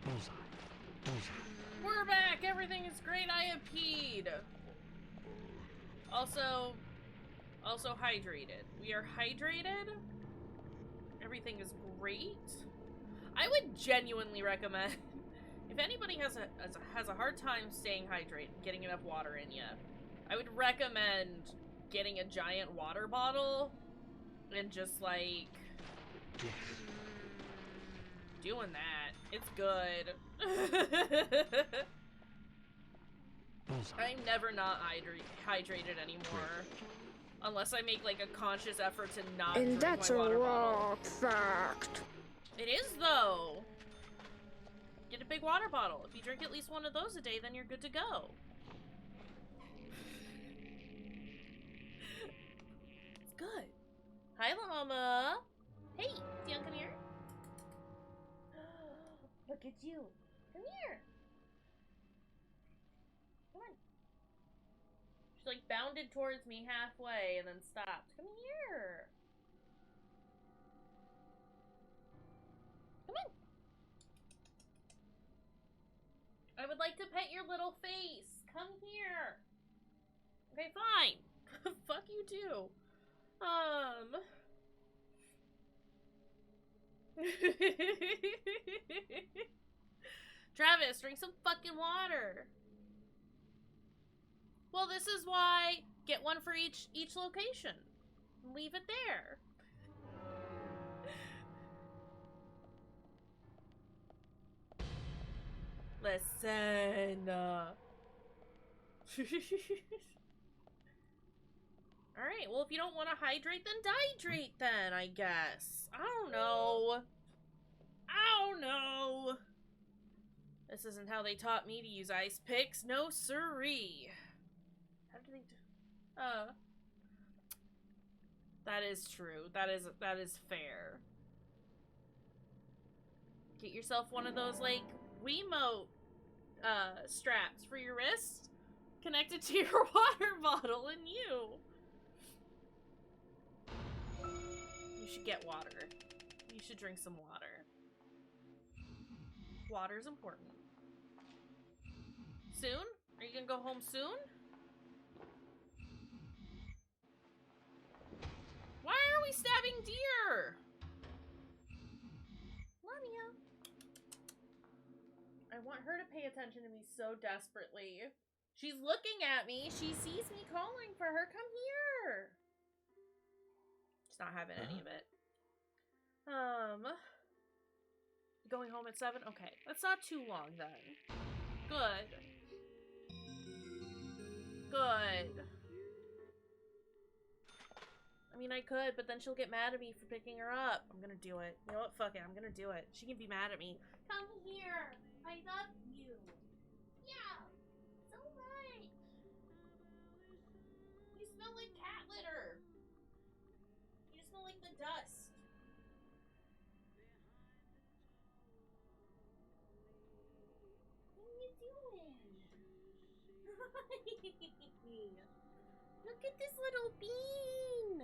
Bullseye. Bullseye. We're back! Everything is great, I have peed! Also hydrated. We are hydrated. Everything is great. I would genuinely recommend, if anybody has a hard time staying hydrated, getting enough water in you, I would recommend getting a giant water bottle and just like doing that. It's good. I'm never not hydrated anymore. Unless I make like a conscious effort to not drink that's my water a bottle. rock fact. It is though. Get a big water bottle. If you drink at least one of those a day, then you're good to go. It's good. Hi, Llama. Hey, Dion, come here. Look at you. Come here. Come on. She like bounded towards me halfway and then stopped. Come here. Come on. I would like to pet your little face. Come here. Okay, fine. Fuck you too. Travis, drink some fucking water. Well, this is why get one for each location. Leave it there. Listen. Alright, well, if you don't want to hydrate, then dihydrate then, I guess. I don't know. This isn't how they taught me to use ice picks. No siree. How do they do? That is true. That is fair. Get yourself one of those, like, Wiimote straps for your wrist, connected to your water bottle, and you should get water. You should drink some water. Water's important. Soon? Are you gonna go home soon? Why are we stabbing deer? Lamia. I want her to pay attention to me so desperately. She's looking at me. She sees me calling for her. Come here. She's not having any of it. Going home at 7? Okay. That's not too long then. Good. Good. I mean, I could, but then she'll get mad at me for picking her up. I'm gonna do it. You know what? Fuck it. I'm gonna do it. She can be mad at me. Come here. I love you. Yeah. So much. You smell like cat litter. You smell like the dust. What are you doing? Look at this little bean.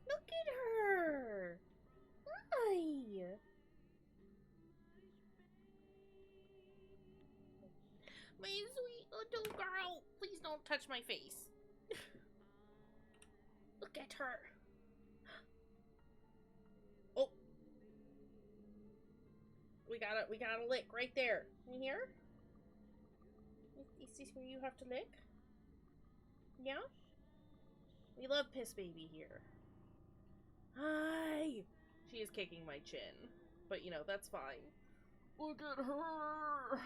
Look at her. Hi. My sweet little girl. Please don't touch my face. Look at her. Oh. We got a lick right there. You hear? Is this where you have to lick? Yeah? We love Piss Baby here. Hi! She is kicking my chin. But, you know, that's fine. Look at her!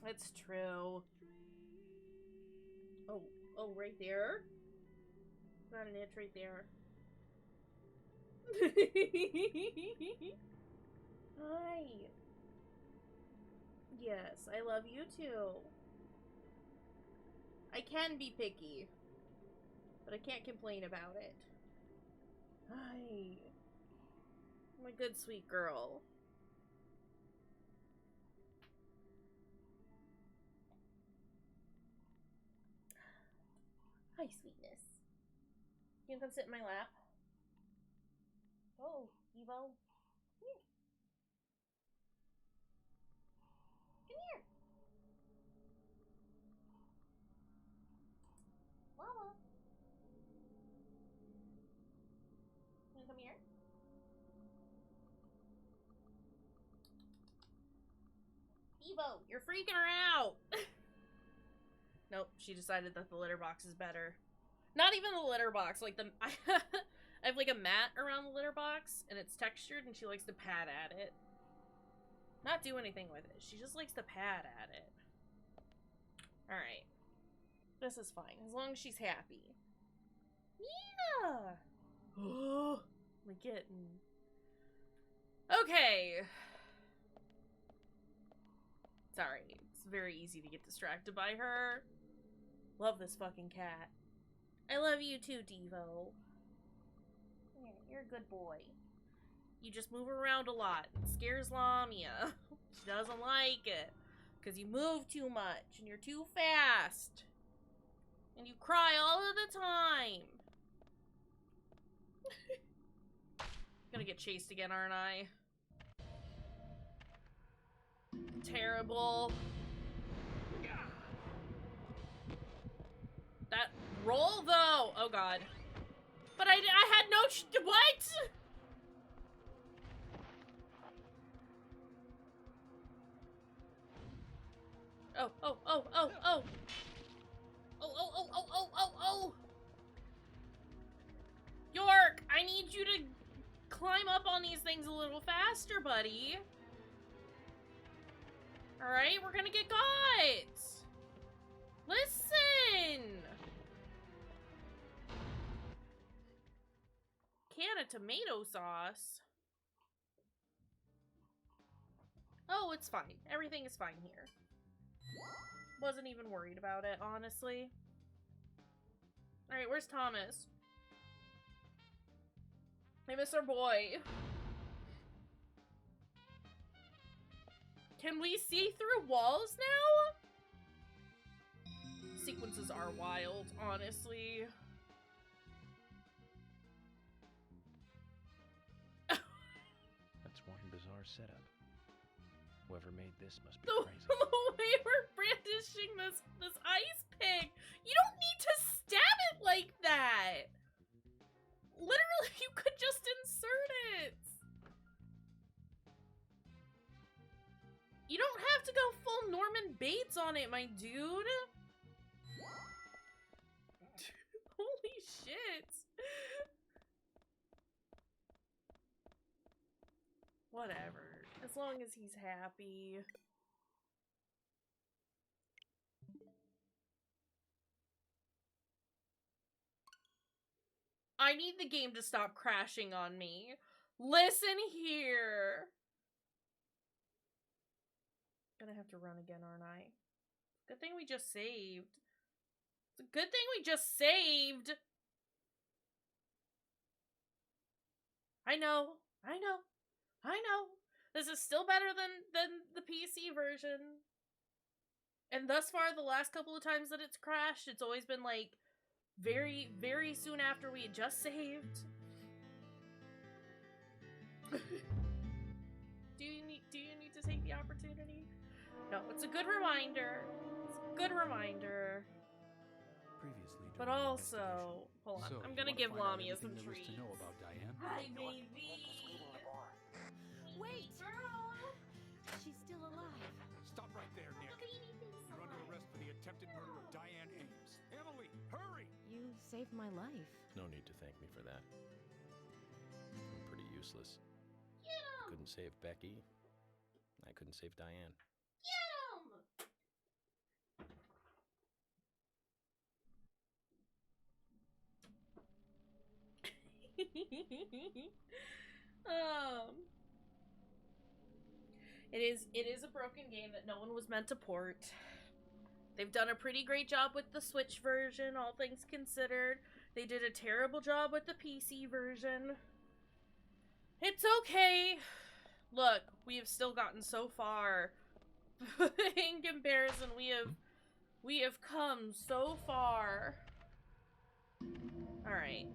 That's true. Oh, right there? Not an itch right there. Hi. Yes, I love you too. I can be picky, but I can't complain about it. Hi. My good sweet girl. Hi, sweetness. You can come sit in my lap. Oh, Evo. Come here. Come here. Mama. You wanna come here? Evo, you're freaking her out. Nope, she decided that the litter box is better. Not even the litter box, like the I have like a mat around the litter box and it's textured and she likes to pat at it. Not do anything with it. She just likes to pat at it. Alright. This is fine, as long as she's happy. Nina! Oh, my kitten. Okay. Sorry, it's very easy to get distracted by her. Love this fucking cat. I love you too, Devo. Yeah, you're a good boy. You just move around a lot. It scares Lamia. She doesn't like it. Because you move too much and you're too fast. And you cry all of the time. Gonna get chased again, aren't I? Terrible. That roll, though! Oh, God. But I had no what? Oh, oh, oh, oh, oh! Oh, oh, oh, oh, oh, oh, oh! York, I need you to climb up on these things a little faster, buddy. Alright, we're gonna get caught! Listen! Can of tomato sauce? Oh, it's fine. Everything is fine here. Wasn't even worried about it, honestly. Alright, where's Thomas? I miss our boy. Can we see through walls now? Sequences are wild, honestly. That's one bizarre setup. Whoever made this must be The crazy. way we're brandishing this ice pick. You don't need to stab it like that. Literally, you could just insert it. You don't have to go full Norman Bates on it, my dude. Holy shit. Whatever. As long as he's happy. I need the game to stop crashing on me. Listen here. Gonna have to run again, aren't I? Good thing we just saved. It's a good thing we just saved. I know. I know. I know. This is still better than the PC version. And thus far, the last couple of times that it's crashed, it's always been like very, very soon after we had just saved. Do you need to take the opportunity? No, it's a good reminder. It's a good reminder. Previously, But during the also, hold on. investigation. So, I'm you gonna wanna give find out Lamia some everything there is treats. to know about Diane? Hi, baby. Wait! Girl. She's still alive. Stop right there, Nick. You're under arrest for the attempted murder of Diane Ames. Emily, hurry! You saved my life. No need to thank me for that. I'm pretty useless. Get him. Couldn't save Becky. I couldn't save Diane. Get him. It is a broken game that no one was meant to port. They've done a pretty great job with the Switch version, all things considered. They did a terrible job with the PC version. It's okay. Look, we have still gotten so far. In comparison, we have come so far. Alright.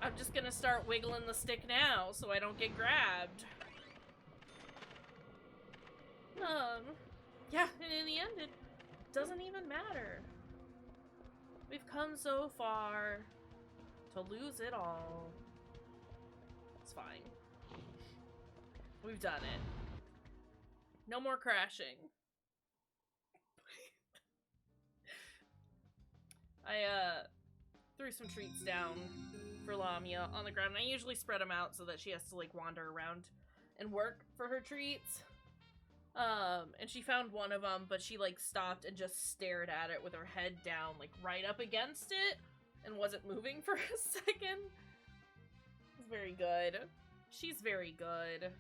I'm just gonna start wiggling the stick now so I don't get grabbed. Yeah, and in the end, it doesn't even matter. We've come so far to lose it all. It's fine. We've done it. No more crashing. I, threw some treats down for Lamia on the ground. I usually spread them out so that she has to, like, wander around and work for her treats. And she found one of them, but she, like, stopped and just stared at it with her head down, like, right up against it, and wasn't moving for a second. It's very good. She's very good.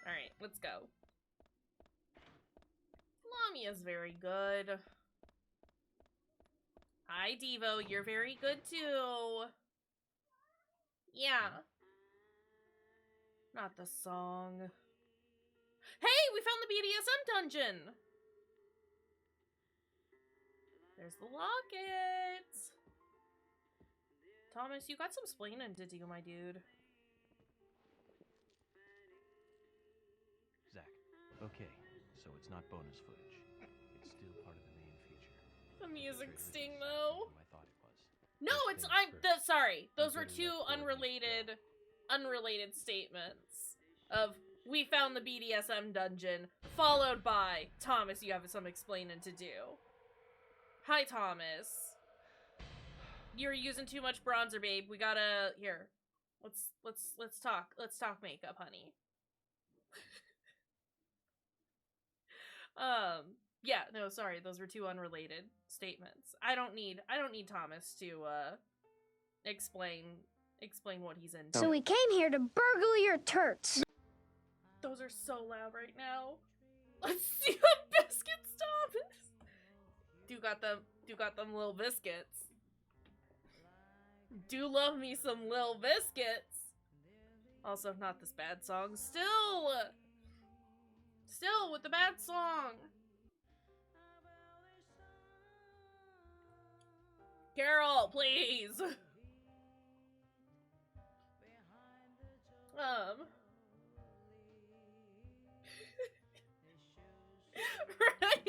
Alright, let's go. Lamia's very good. Hi, Devo, you're very good too. Yeah. Not the song. Hey, we found the BDSM dungeon! There's the locket! Thomas, you got some splaining to do, my dude. Zach, okay, so it's not bonus footage. It's still part of the main feature. The music Triggers sting, exactly though. who I thought it was. No, First it's, things first. sorry. Those were better two let go of me. unrelated statements of, we found the BDSM dungeon, followed by, Thomas, you have some explaining to do. Hi, Thomas. You're using too much bronzer, babe. We gotta, here. Let's talk. Let's talk makeup, honey. Yeah, no, sorry. Those were two unrelated statements. I don't need Thomas to, explain what he's into. So we came here to burgle your turts. Those are so loud right now. Let's see the biscuits, Thomas. Do got them little biscuits. Do love me some Lil Biscuits. Also, not this bad song. Still with the bad song. Carol, please. Right?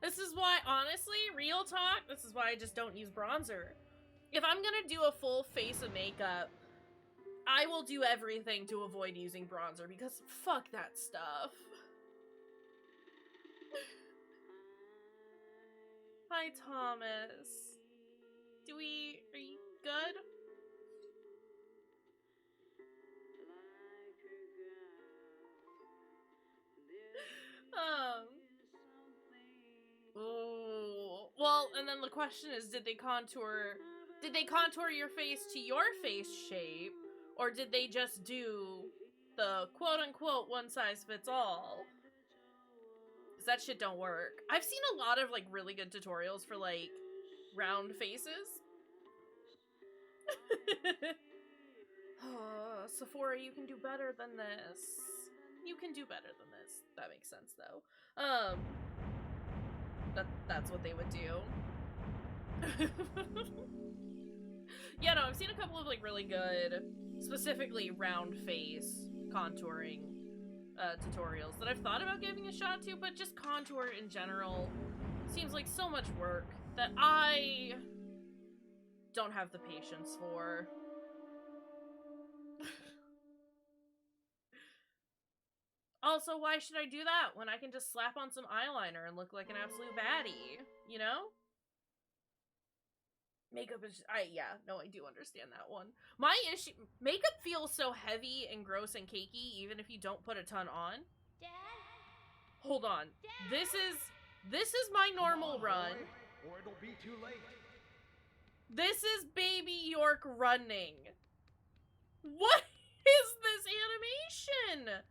This is why, honestly, real talk, this is why I just don't use bronzer. If I'm gonna do a full face of makeup, I will do everything to avoid using bronzer because fuck that stuff. Hi, Thomas. Are you good? Ooh. Well, and then the question is, did they contour your face to your face shape, or did they just do the quote-unquote one-size-fits-all? Because that shit don't work. I've seen a lot of, like, really good tutorials for, like, round faces. Oh, Sephora, you can do better than this. You can do better than this. That makes sense, though. That's what they would do. Yeah, no, I've seen a couple of, like, really good, specifically round face contouring tutorials that I've thought about giving a shot to, but just contour in general seems like so much work that I don't have the patience for. Also, why should I do that when I can just slap on some eyeliner and look like an absolute baddie, you know? Makeup is, yeah, no, I do understand that one. My issue, makeup feels so heavy and gross and cakey even if you don't put a ton on. Dad? Hold on. Dad? This is my normal run. Or it'll be too late. This is Baby York running. What is this animation?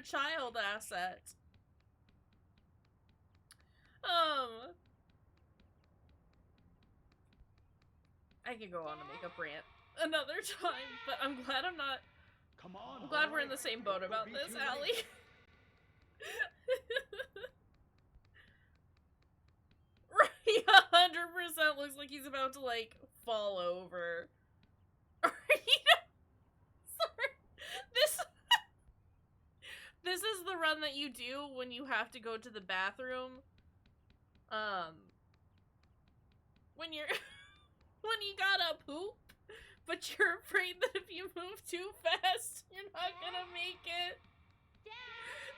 another child asset. I could go on a makeup rant another time, but I'm glad I'm not. Come on, I'm glad we're boy. in the same boat about It'll be this, too Allie. late. Right, 100% looks like he's about to, like, fall over. Sorry. This is the run that you do when you have to go to the bathroom. When you're... when you gotta poop, but you're afraid that if you move too fast, you're not gonna make it.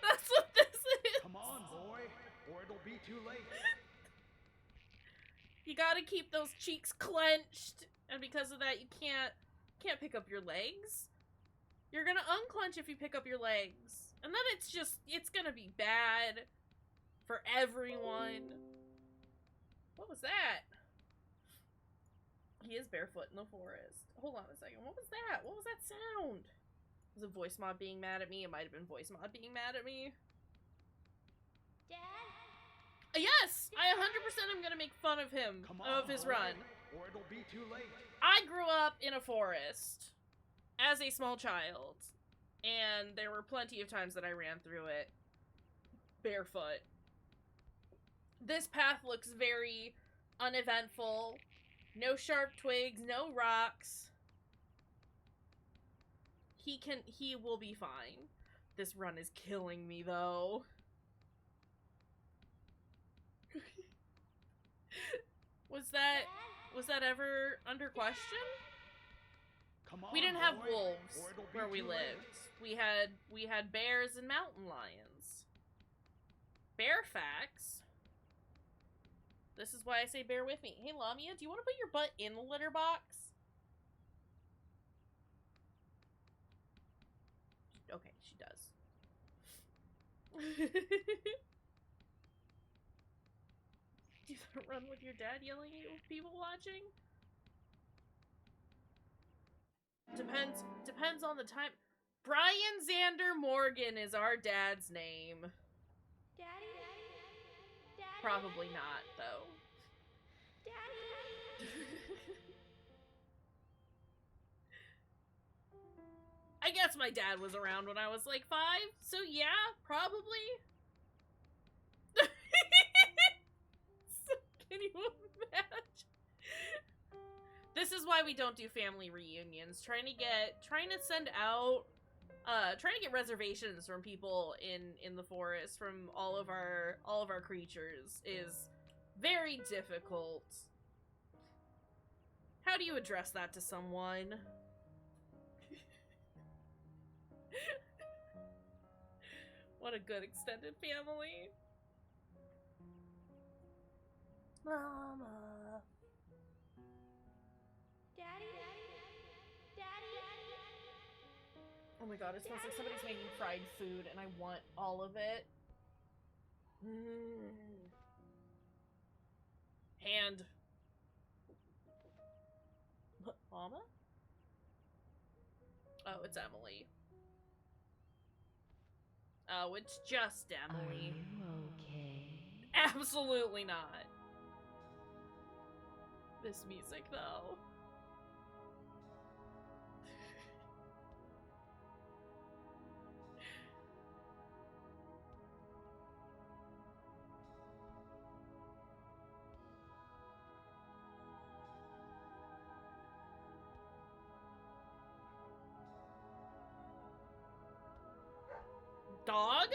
That's what this is. Come on, boy, or it'll be too late. You gotta keep those cheeks clenched, and because of that, you can't pick up your legs. You're gonna unclench if you pick up your legs, and then it's gonna be bad for everyone. What was that? He is barefoot in the forest. Hold on a second. What was that? What was that sound? Was it voice mod being mad at me? It might have been voice mod being mad at me. Dad? Yes! I 100% am gonna make fun of him, Come on, of his boy, run. or it'll be too late. I grew up in a forest as a small child, and there were plenty of times that I ran through it barefoot. This path looks very uneventful. No sharp twigs, no rocks. He will be fine. This run is killing me, though. Was that ever under question? Come on, We didn't have boy, wolves or it'll be where we too lived. late. We had bears and mountain lions. Bear facts. This is why I say bear with me. Hey Lamia, do you want to put your butt in the litter box? Okay, she does. Do that run with your dad yelling at you with people watching? Depends on the time. Brian Xander Morgan is our dad's name. Daddy? Daddy? Probably not, though. Daddy? I guess my dad was around when I was like 5, so yeah, probably. So, can you imagine? This is why we don't do family reunions. Trying to send out, trying to get reservations from people in the forest, from all of our creatures, is very difficult. How do you address that to someone? What a good extended family. Mama. Daddy? Daddy? Oh my god, it smells like somebody's making fried food and I want all of it. Hand. What, Mama? Oh, it's Emily. Oh, it's just Emily. Are you okay? Absolutely not. This music, though. Dog?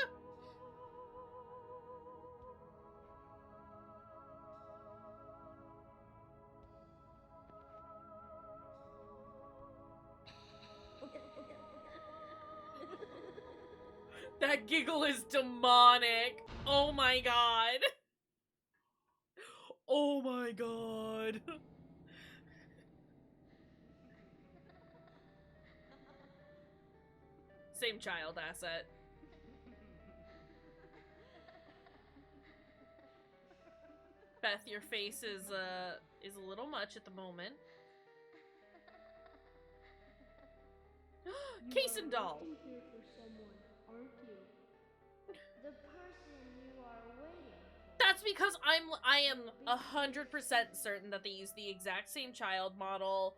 That giggle is demonic. Oh my god. Oh my god. Same child asset. Beth, your face is a little much at the moment. Case and doll. Here for someone, aren't you? The person you are waiting for. That's because I am 100% certain that they used the exact same child model.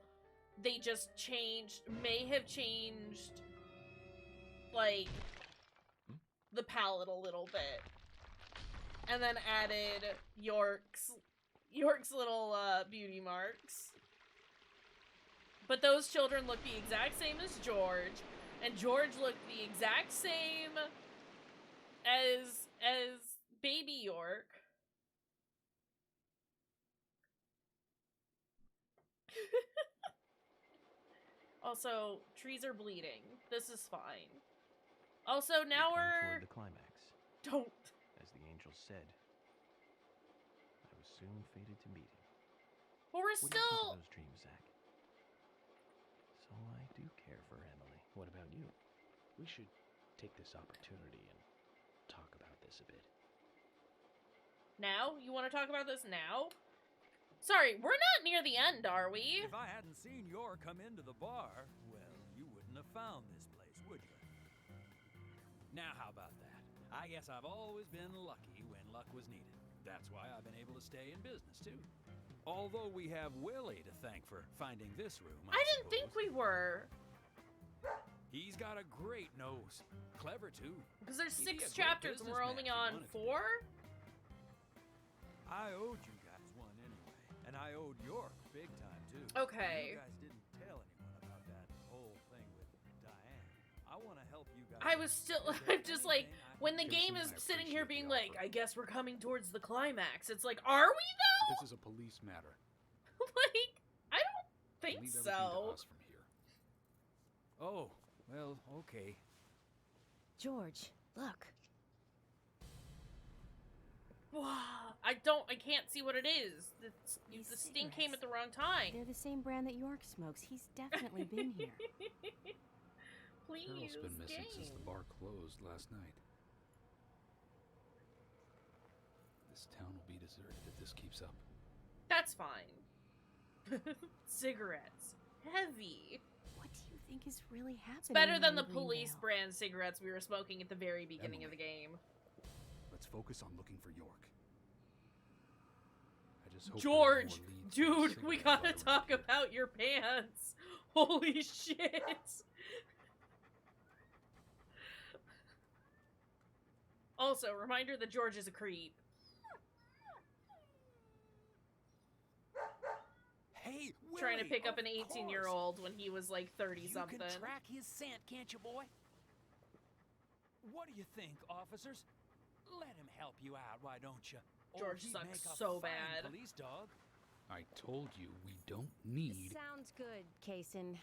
They just changed, may have changed, like, the palette a little bit. And then added York's little, beauty marks. But those children look the exact same as George, and George looked the exact same as baby York. Also, trees are bleeding. This is fine. Also, now we're... Toward the climax. Don't. As the angel said, I was soon fated to meet him. But we're What do you think still... of those dreams, Zach? So I do care for Emily. What about you? We should take this opportunity and talk about this a bit. Now? You want to talk about this now? Sorry, we're not near the end, are we? If I hadn't seen Yor come into the bar, well, you wouldn't have found this place, would you? Now, how about that? I guess I've always been lucky when luck was needed. That's why I've been able to stay in business, too. Although we have Willie to thank for finding this room, I didn't think we were. He's got a great nose. Clever, too. Because there's He'd be 6 a great chapters and we're only businessman on if he wanted to 4? I owed you guys one anyway, and I owed York big time too. Okay. You guys didn't tell anyone about that whole thing with Diane. I want to help you guys. I was still, Is there I'm just like, anything I when the can do? game is I sitting here appreciate being the like, offer. I guess we're coming towards the climax. It's like, are we though? This is a police matter. Like, I don't think Leave everything to so. us from here. Oh, well, okay. George, look. Wow, I can't see what it is. These The stink came cigarettes. at the wrong time. They're the same brand that York smokes. He's definitely been here. Please, Carol's been missing since the game. bar closed last night. This town will be deserted if this keeps up. That's fine. Cigarettes. Heavy. What do you think is really happening? It's better than here the in police Greenvale? brand cigarettes we were smoking at the very beginning of the game. Let's focus on looking for York. I just hope George! there are more leads than Dude, cigarette we gotta butt around talk here. about your pants. Holy shit. Also, reminder that George is a creep. Hey, Trying to Willie, pick up of an 18-year-old when he was like 30 You something. can track his scent, can't you, boy? What do you think, officers? Let him help you out, why don't you? George he'd sucks make a so fine bad. Police dog. I told you we don't need. Sounds good, Kaysen.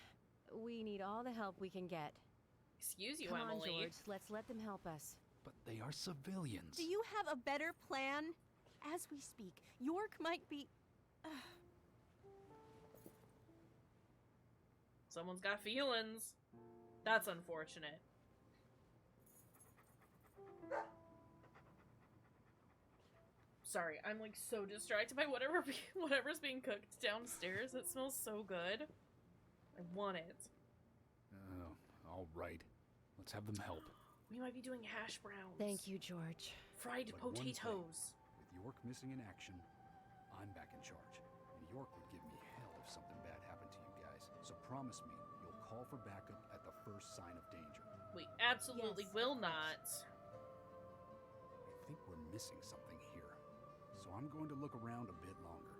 We need all the help we can get. Excuse you, Come on, Emily. George. Let's let them help us. But they are civilians. Do you have a better plan? As we speak, York might be... Someone's got feelings. That's unfortunate. Sorry, I'm like so distracted by whatever's being cooked downstairs. It smells so good. I want it. All right. Let's have them help. We might be doing hash browns. Thank you, George. Fried But one thing. potatoes. With York missing in action, I'm back in charge. And York would give me hell if something bad happened to you guys. So promise me you'll call for backup at the first sign of danger. We absolutely Yes, will of not. I think we're missing something here. So I'm going to look around a bit longer.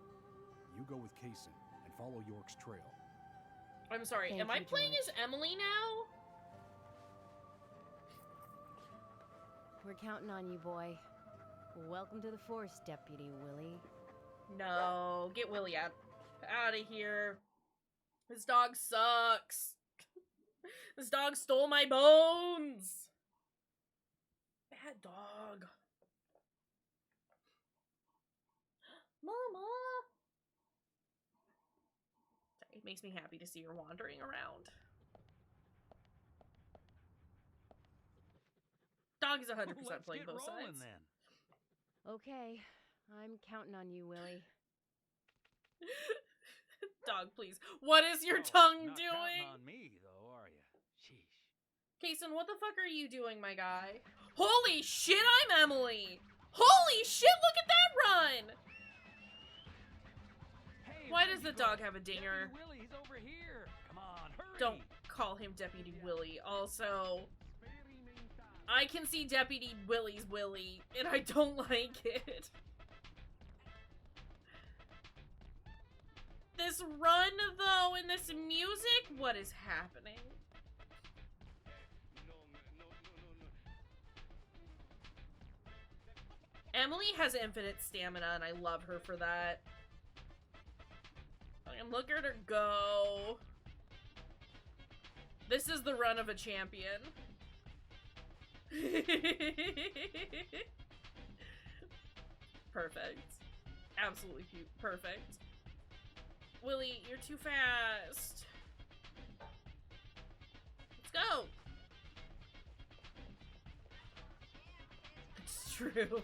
You go with Kaysen and follow York's trail. I'm sorry, Thank am I you, playing George. as Emily now? We're counting on you, boy. Welcome to the force, Deputy Willie. No, get Willie out of here. This dog sucks. This dog stole my bones. Bad dog. Mama. It makes me happy to see her wandering around. Dog is 100% playing both sides. Then. Okay, I'm counting on you, Willie. Dog, please. What is your Oh, tongue not doing? counting on me, though, are you? Sheesh. Kaysen, what the fuck are you doing, my guy? Holy shit, I'm Emily! Holy shit, look at that run! Hey, Why where'd does you the go? dog have a dinger? Deputy Willie's over here. Come on, hurry. Don't call him Deputy Willie. Also, I can see Deputy Willie's Willie, and I don't like it. This run, though, and this music, what is happening? Emily has infinite stamina, and I love her for that. And look at her go. This is the run of a champion. Perfect. Absolutely perfect. Willie, you're too fast. Let's go. It's true.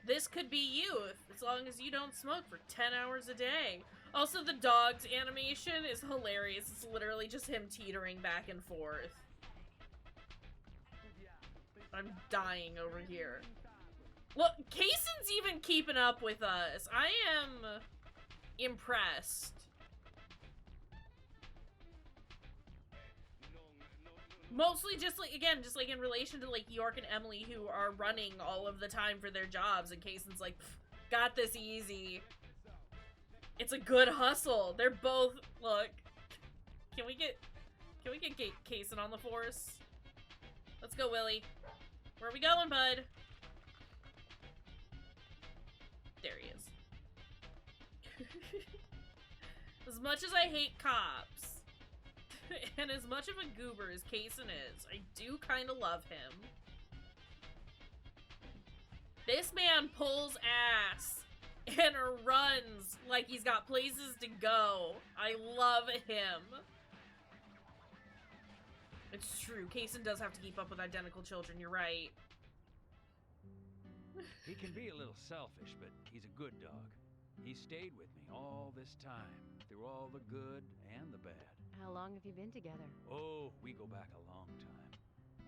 This could be you, as long as you don't smoke for 10 hours a day. Also, the dog's animation is hilarious. It's literally just him teetering back and forth. I'm dying over here. Look, Kayson's even keeping up with us. I am impressed. Mostly just like, again, just like in relation to like York and Emily, who are running all of the time for their jobs, and Kayson's like, got this easy. It's a good hustle. They're both, look, can we get Kayson on the force? Let's go, Willie. Where are we going, bud? There he is. As much as I hate cops, and as much of a goober as Kayson is, I do kind of love him. This man pulls ass and runs like he's got places to go. I love him. It's true, Kayson does have to keep up with identical children, you're right. He can be a little selfish, but he's a good dog. He stayed with me all this time, through all the good and the bad. How long have you been together? Oh, we go back a long time.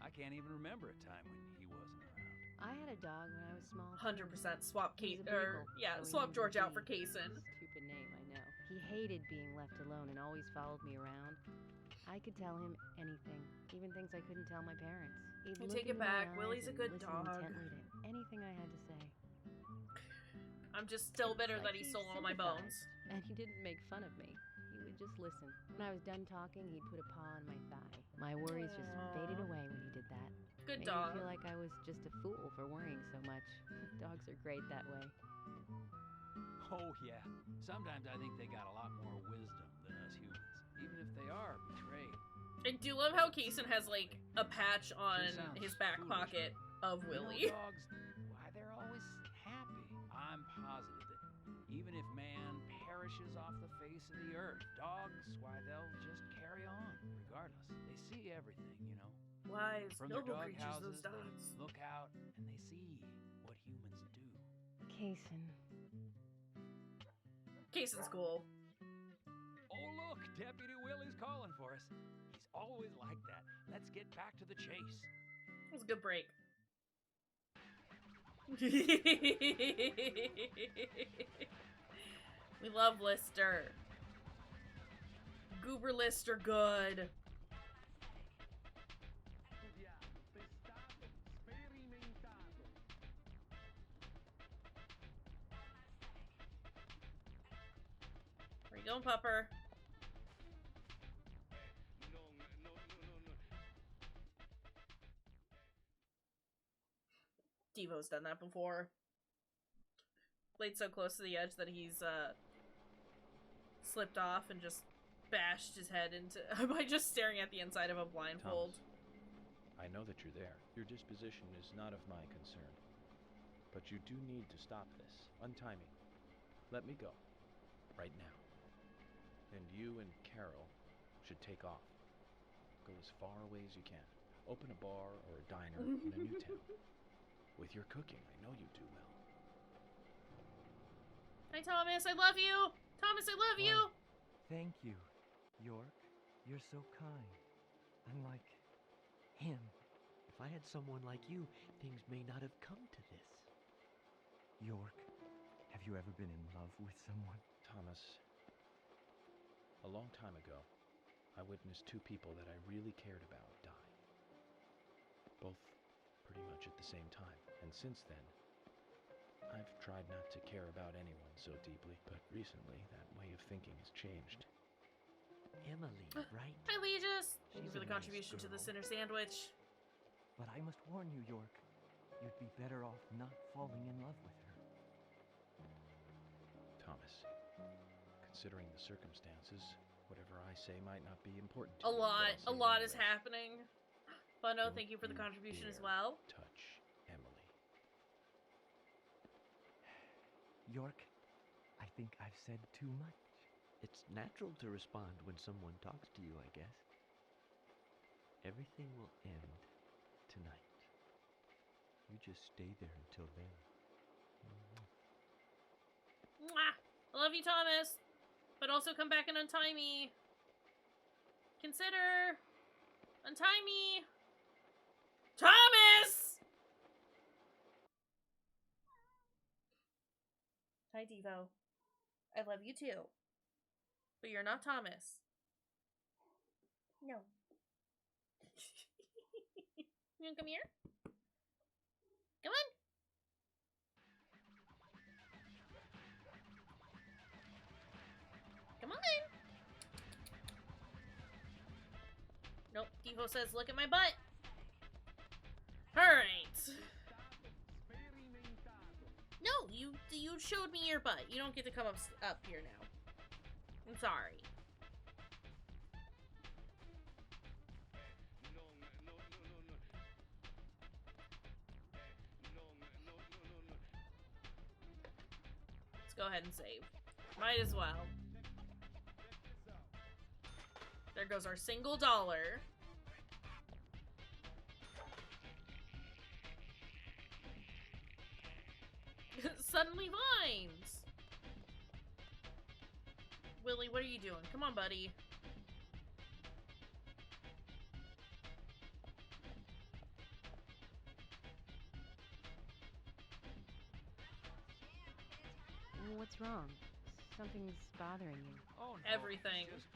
I can't even remember a time when he wasn't around. I had a dog when I was small. 100% swap He Kate, was a or beagle, yeah, so he swap named George him out for Bee. Kayson. Stupid name, I know. He hated being left alone and always followed me around. I could tell him anything, even things I couldn't tell my parents. He'd I look take it into my back, eyes Willie's a and good listen dog. intently to anything I had to say. I'm just still bitter Like that he he stole all my bones. sympathized, and he didn't make fun of me. He would just listen. When I was done talking, he'd put a paw on my thigh. My worries just faded Aw. away when he did that. Good Made dog. me feel like I was just a fool for worrying so much. Dogs are great that way. Oh, yeah. Sometimes I think they got a lot more wisdom than us humans, even if they are betrayed. I do love how Kayson has like a patch on sounds his back foolish, pocket of You know, Willie. dogs, why they're always happy. I'm positive that even if man perishes off the face of the earth, dogs, why they'll just carry on, regardless. They see everything, you know. Wise, From their noble dog creatures, houses, those dogs. they look out and they see what humans do. Kayson. Kayson's cool. Oh, look, Deputy Willie's calling for us. He's always like that. Let's get back to the chase. It was a good break. We love Lister. Goober Lister good. Where you going, pupper? Devo's done that before. Played so close to the edge that he's slipped off and just bashed his head into by just staring at the inside of a blindfold. Thomas, I know that you're there. Your disposition is not of my concern. But you do need to stop this. Untie me. Let me go. Right now. And you and Carol should take off. Go as far away as you can. Open a bar or a diner in a new town. With your cooking, I know you do well. Hi, Thomas. I love you. Thomas, I love you. Thank you, York. You're so kind. Unlike him. If I had someone like you, things may not have come to this. York, have you ever been in love with someone? Thomas, a long time ago, I witnessed two people that I really cared about die. Both pretty much at the same time. And since then, I've tried not to care about anyone so deeply, but recently that way of thinking has changed. Emily, right? Hi, Legis! Thank you She's for the a nice contribution to the girl. Sinner Sandwich. But I must warn you, York. You'd be better off not falling in love with her. Thomas, considering the circumstances, whatever I say might not be important A to you, but lot. I'll say A it lot is anyways. happening. Funo, Don't thank you for the you contribution as dare well. touch Emily. York, I think I've said too much. It's natural to respond when someone talks to you, I guess. Everything will end tonight. You just stay there until then. Mwah! I love you, Thomas. But also come back and untie me. Consider. Untie me. Thomas! Hi, Devo. I love you too. But you're not Thomas. No. You wanna come here? Come on. Come on. Nope. Devo says, look at my butt. Alright. No, you showed me your butt. You don't get to come up here now. I'm sorry. Let's go ahead and save. Might as well. There goes our single dollar. Suddenly vines! Willie, what are you doing? Come on, buddy. What's wrong? Something's bothering you. Oh, no. Everything. Just,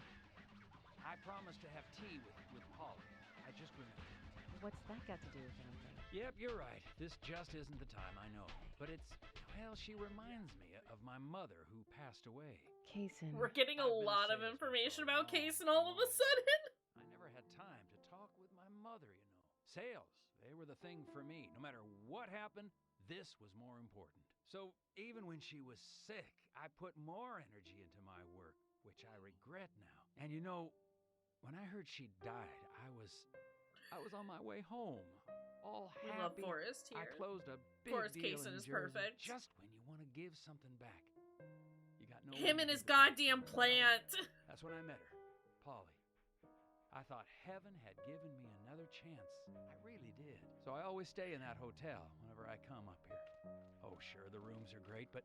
I promised to have tea with Polly. I just remembered. What's that got to do with anything? Yep, you're right. This just isn't the time, I know. But it's, well, she reminds me of my mother who passed away. Kaysen. We're getting a I've been a lot of salesman information for a about long, Kaysen all of a long sudden. I never had time to talk with my mother, you know. Sales, they were the thing for me. No matter what happened, this was more important. So even when she was sick, I put more energy into my work, which I regret now. And you know, when I heard she died, I was on my way home. All We happy. love Forrest I here. closed a big Forrest deal Kaysen in is Jersey perfect. just when you want to give something back. You got no Him one and to his give it back. goddamn plant. That's when I met her, Polly. I thought heaven had given me another chance. I really did. So I always stay in that hotel whenever I come up here. Oh, sure, the rooms are great, but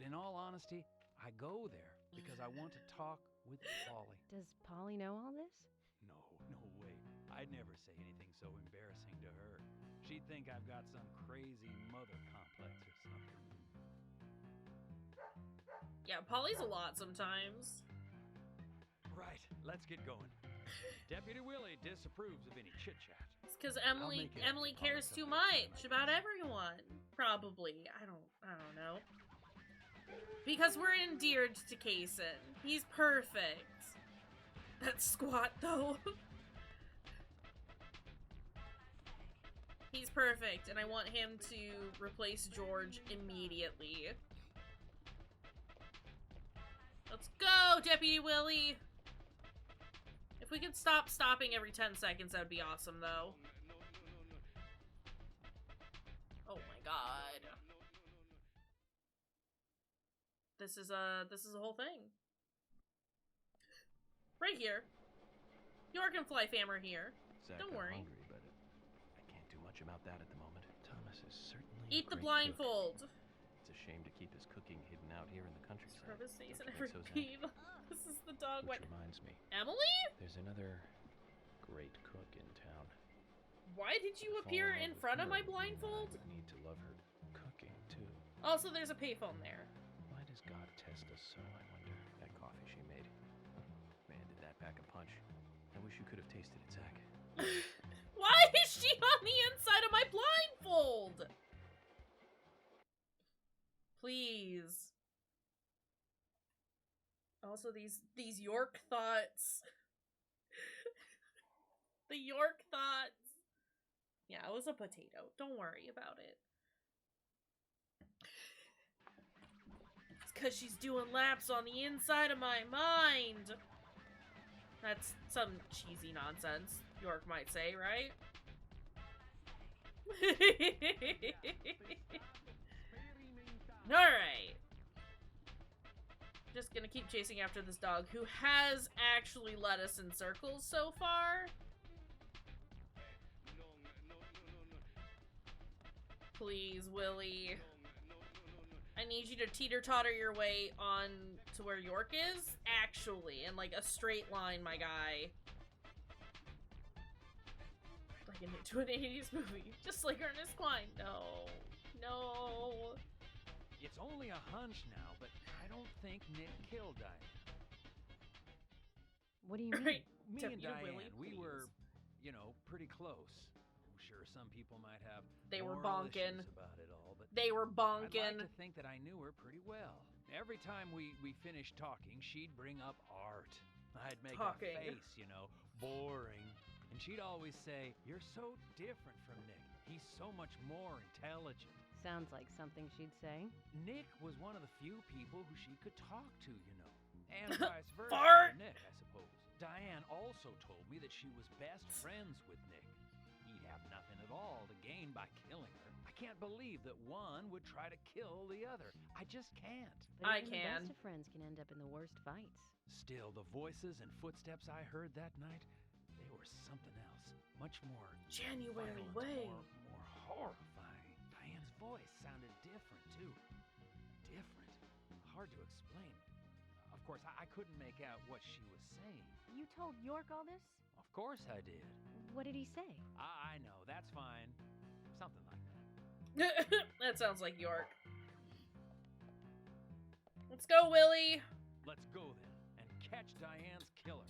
in all honesty, I go there because I want to talk with Polly. Does Polly know all this? No way. I'd never say anything so embarrassing to her. She'd think I've got some crazy mother complex or something. Yeah, Polly's a lot sometimes. Right, let's get going. Deputy Willie disapproves of any chit-chat. It's because I'll make it up Emily to Polly cares too someday much soon, about everyone. Probably. I don't know. Because we're endeared to Kaysen. He's perfect. That squat though. He's perfect, and I want him to replace George immediately. Let's go, Deputy Willie! If we could stop stopping every 10 seconds, that would be awesome, though. Oh my god. This is a whole thing. Right here. York and Flyfammer here. Zach, Don't I'm worry. hungry, but I can't do much about that at the moment. Thomas is certainly a Eat the great blindfold. cook. It's a shame to keep his cooking hidden out here in the countryside. Travis stays in Don't you every think so, Zach? beam. This is the dog. Which What? reminds me, Emily? there's another great cook in town. Why did you To fall appear love in with front of her my would mean that I blindfold? would need to love her cooking too. Also, there's a payphone there. Why does God test us so, I wonder? That coffee she made. Man, did that pack a punch. I wish you could have tasted it, Zach. Why is she on the inside of my blindfold? Please. Also, these York thoughts. The York thoughts. Yeah, it was a potato. Don't worry about it. It's because she's doing laps on the inside of my mind. That's some cheesy nonsense, York might say, right? Alright. Just gonna keep chasing after this dog who has actually led us in circles so far. Please, Willie. I need you to teeter-totter your way on to where York is, actually, in like a straight line, my guy. Like into an 80s movie, just like Ernest Cline. No. No. It's only a hunch now, but I don't think Nick killed Diane. What do you mean? Right. Me and Deputy Diane, Willie, we please. were, you know, pretty close. I'm sure some people might have They were moral bonking. issues about it all, but They were I'd bonking. like to think that I knew her pretty well. Every time we finished talking, she'd bring up art. I'd make Talking. a face, you know, boring. And she'd always say, "You're so different from Nick. He's so much more intelligent." Sounds like something she'd say. Nick was one of the few people who she could talk to, you know. And vice versa Fart! for Nick, I suppose. Diane also told me that she was best friends with Nick. He'd have nothing at all to gain by killing her. I can't believe that one would try to kill the other. I just can't. But I even the can. best of friends can end up in the worst fights. Still, the voices and footsteps I heard that night, they were something else. Much more January violent, way. more horrifying. Diane's voice sounded different, too. Different. Hard to explain. Of course, I couldn't make out what she was saying. You told York all this? Of course I did. What did he say? I know, that's fine. Something like that. That sounds like York. Let's go, Willie. Let's go then, and catch Diane's killer.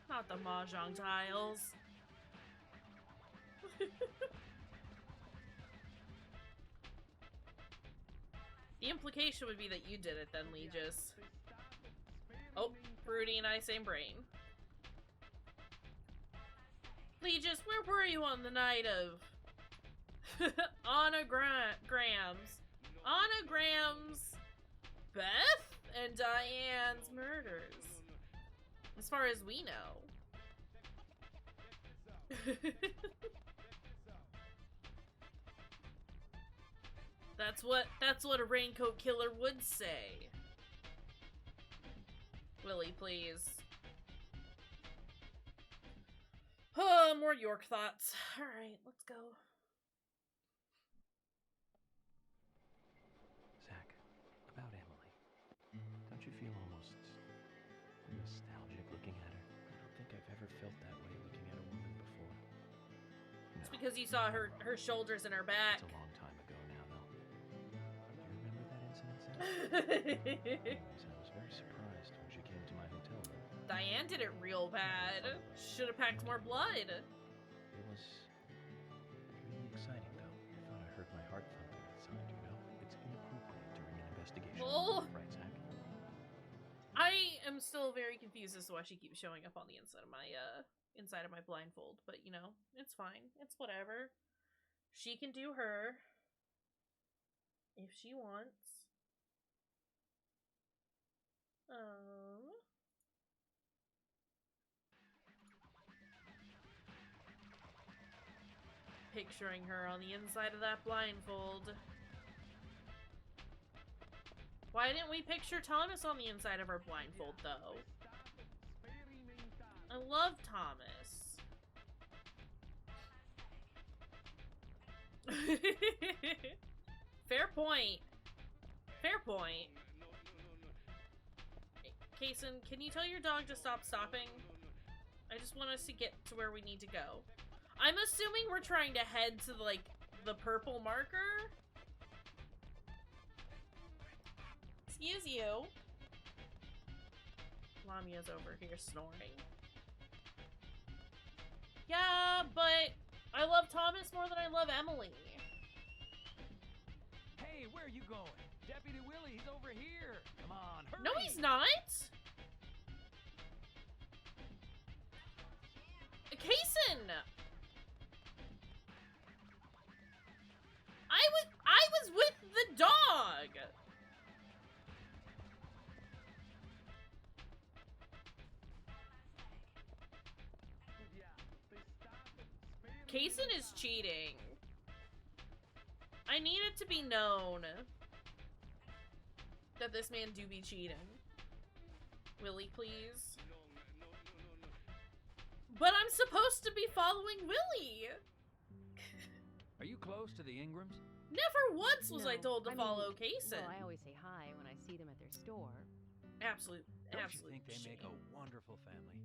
Not the mahjong tiles. The implication would be that you did it then, Legis. Oh, Fruity and I, same brain. Legis, where were you on the night of Anagrams, Beth, and Diane's murders? As far as we know. That's what a raincoat killer would say. Willie, please. Oh, more York thoughts. Alright, let's go. Zach, about Emily. Don't you feel almost nostalgic looking at her? I don't think I've ever felt that way looking at a woman before. It's because you saw her shoulders and her back. It's a long time ago now, though. Do you remember that incident, Zach? Anyways, I was very surprised when she came to my hotel room. Diane did it real bad. Should have packed more blood. It was really exciting, though. I thought I heard my heart thumping inside, you know? It's inappropriate during an investigation. Oh. Right, Zach? I am still very confused as to why she keeps showing up on the inside of my blindfold, but you know, it's fine. It's whatever. She can do her if she wants. Picturing her on the inside of that blindfold. Why didn't we picture Thomas on the inside of her blindfold, though? I love Thomas. Fair point. Fair point. Kaysen, can you tell your dog to stop stopping? I just want us to get to where we need to go. I'm assuming we're trying to head to, like, the purple marker. Excuse you. Lamia's over here snoring. Yeah, but I love Thomas more than I love Emily. Hey, where are you going? Deputy Willie, he's over here. Come on, hurry. No, he's not. Kaysen! I was with the dog! Kaysen is cheating. I need it to be known that this man do be cheating. Willie, please. But I'm supposed to be following Willie! Are you close to the Ingrams? Never once was I No, told to I follow mean, Kaysen. Well, I always say hi when I see them at their store. Absolute Don't you think they shame. make a wonderful family?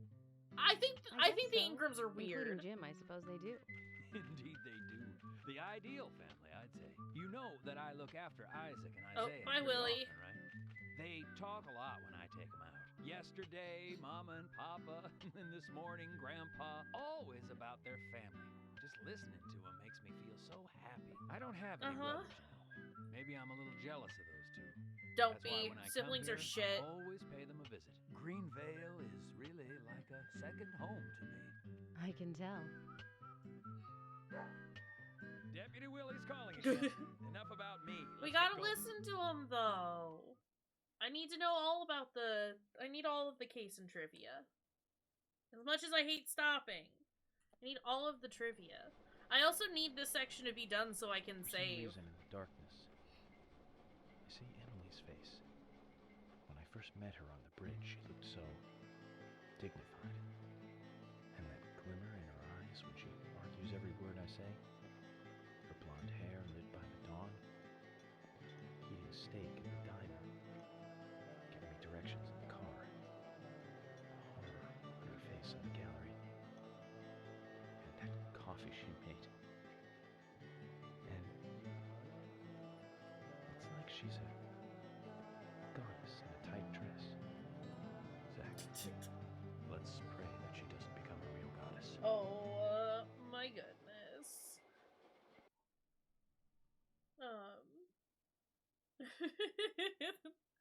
I think I the guess so. Ingrams are weird. Including Jim, I suppose they do. Indeed they do. The ideal family, I'd say. You know that I look after Isaac and Oh, Isaiah. bye, pretty Willie. often, right? They talk a lot when I take them out. Yesterday, Mama and Papa, and this morning, Grandpa, always about their family. Just listening to them makes me feel so happy. I don't have any brothers, you know. Maybe I'm a little jealous of those two. Don't That's why be. when I Siblings come are here, shit. I always pay them a visit. Greenvale is really like a second home to me. I can tell. Deputy Willie's calling again. Enough about me. We Let's gotta get going. listen to him though. I need to know all about I need all of the Kaysen trivia. As much as I hate stopping, I need all of the trivia. I also need this section to be done so I can For some save. reason, in the darkness, I see Emily's face. When I first met her on the bridge, she looked so dignified. And that glimmer in her eyes when she argues every word I say. Her blonde hair lit by the dawn. Eating steak in the diner. Giving me directions in the car. Horror on her face in the gallery. And that coffee she made. And it's like she's a goddess in a tight dress. Zach, let's pray that she doesn't become a real goddess. Oh my goodness.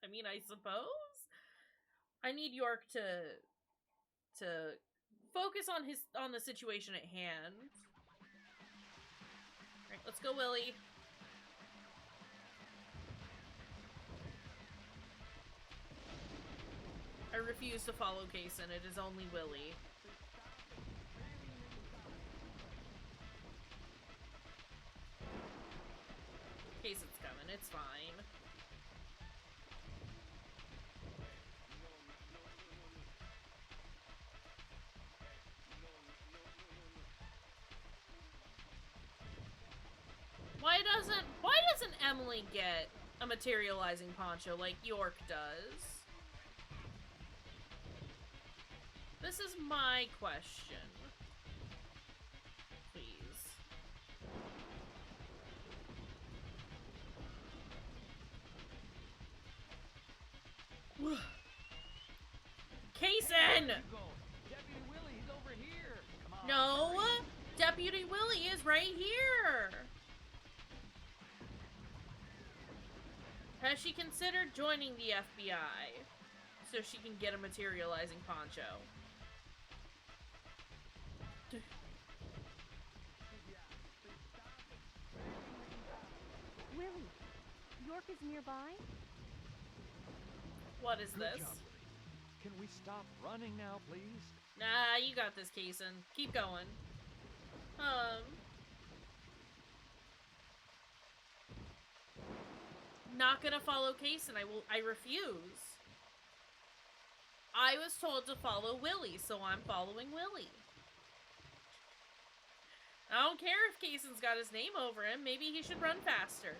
I mean, I suppose I need York to focus on the situation at hand. All right, let's go, Willie. I refuse to follow Kaysen. It is only Willie. Kaysen's coming. It's fine. Why doesn't Emily get a materializing poncho like York does? This is my question. Please. Kaysen! Deputy Willie, he's over here. Come on. No! Deputy Willie is right here! Has she considered joining the FBI so she can get a materializing poncho? Willie, York is nearby? What is Good this? job, Willie. Can we stop running now, please? Nah, you got this, Kaysen. Keep going. Not gonna follow Kaysen. I refuse. I was told to follow Willie, so I'm following Willie. I don't care if Kaysen's got his name over him. Maybe he should run faster.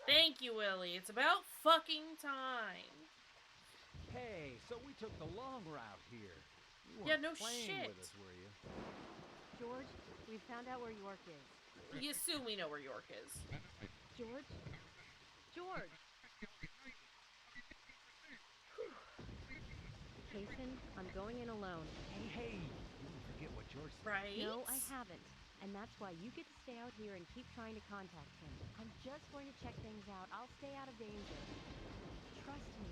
Thank Thank you, Willie. It's about fucking time. Hey, so we took the long route here. You Yeah, weren't no playing shit. with us, were you? George, we've found out where York is. We assume we know where York is. George? George! Kason, I'm going in alone. Hey, you didn't forget what George said. Right? No, I haven't. And that's why you get to stay out here and keep trying to contact him. I'm just going to check things out. I'll stay out of danger. Trust me.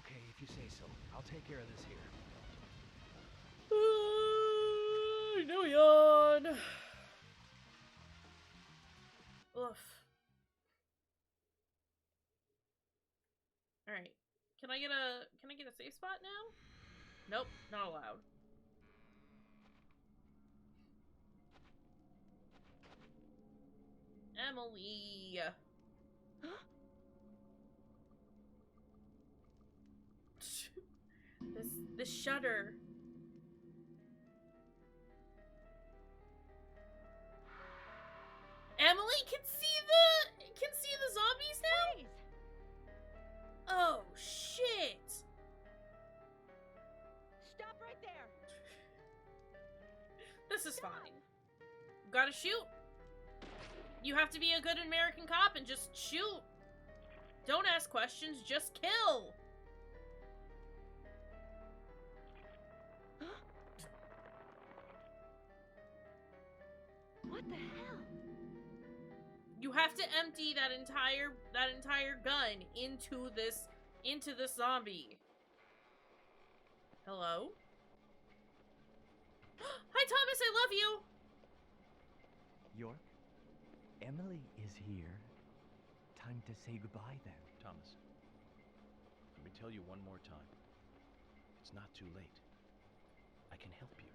Okay, if you say so. I'll take care of this here. No yawn. Oof. All right. Can I get a safe spot now? Nope, not allowed. Emily. this shutter. Emily can see the zombies now? Oh shit. Stop right there! This is fine. Gotta shoot. You have to be a good American cop and just shoot. Don't ask questions, just kill. What the hell? You have to empty that entire gun into this zombie. Hello? Hi Thomas, I love you. York, Emily is here. Time to say goodbye then. Thomas, let me tell you one more time. It's not too late. I can help you.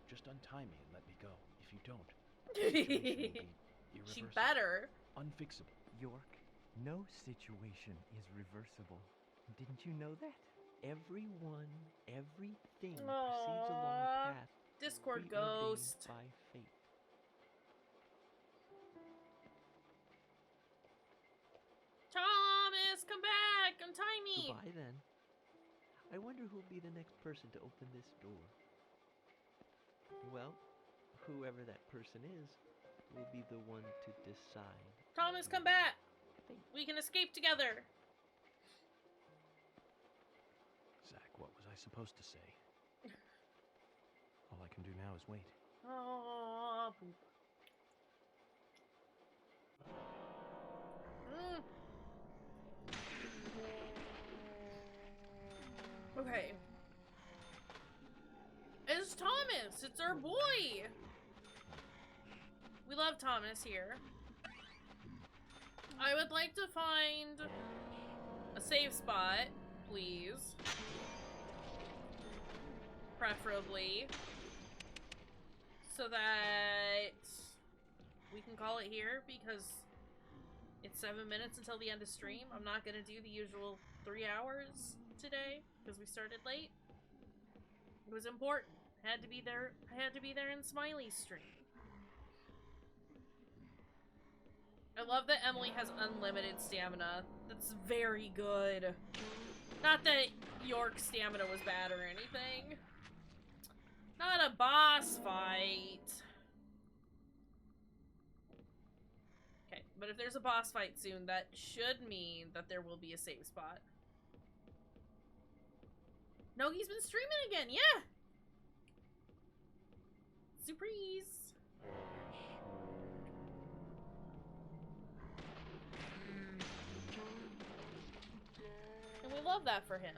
Just untie me and let me go. If you don't, the situation will be She irreversible, better. unfixable. York, no situation is reversible. Didn't you know that? Everyone, everything proceeds along a path Discord preordained ghost. by fate. Thomas, come back! Untie me! Goodbye then. I wonder who'll be the next person to open this door. Well, whoever that person is will be the one to decide. Thomas, come back! Fate. We can escape together. Zach, what was I supposed to say? All I can do now is wait. Oh, poop. Okay. It's Thomas! It's our boy! We love Thomas here. I would like to find a safe spot, please. Preferably. So that we can call it here, because it's 7 minutes until the end of stream. I'm not gonna do the usual 3 hours today, because we started late. It was important. I had to be there in Smiley's stream. I love that Emily has unlimited stamina. That's very good. Not that York's stamina was bad or anything. Not a boss fight. Okay, but if there's a boss fight soon, that should mean that there will be a save spot. Nogi's been streaming again, yeah! Surprise! And we love that for him.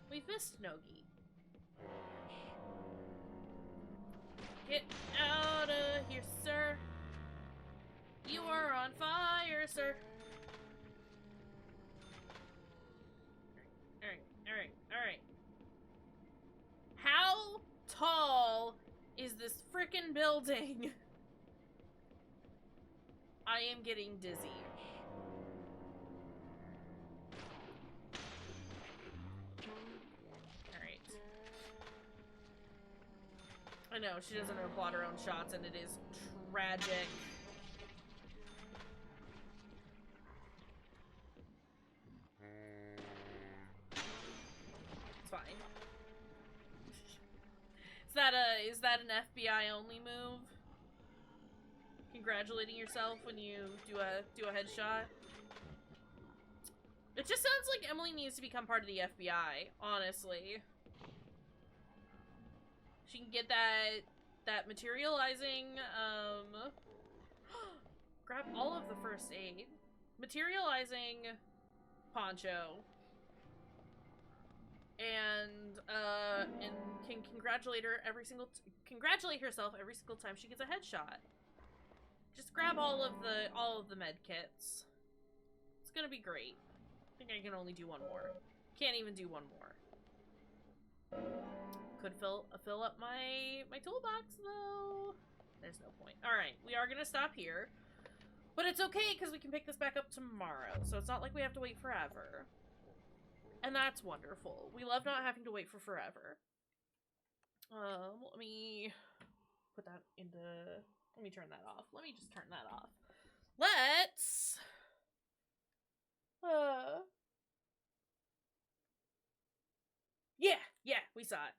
We've missed Nogi. Get out of here, sir. You are on fire, sir. Alright. How tall is this frickin' building? I am getting dizzy. Alright. I know, she doesn't applaud her own shots, and it is tragic. that an FBI only move? Congratulating yourself when you do a headshot? It just sounds like Emily needs to become part of the FBI, honestly. She can get that materializing, grab all of the first aid. Materializing poncho. And can congratulate herself every single time she gets a headshot. Just grab all of the med kits. It's gonna be great. I think I can only do one more. Can't even do one more. Could fill up my toolbox though. There's no point. All right, we are gonna stop here, but it's okay because we can pick this back up tomorrow. So it's not like we have to wait forever, and that's wonderful. We love not having to wait for forever. Let me put that into. Let me turn that off. Let me just turn that off. Let's. Yeah, we saw it.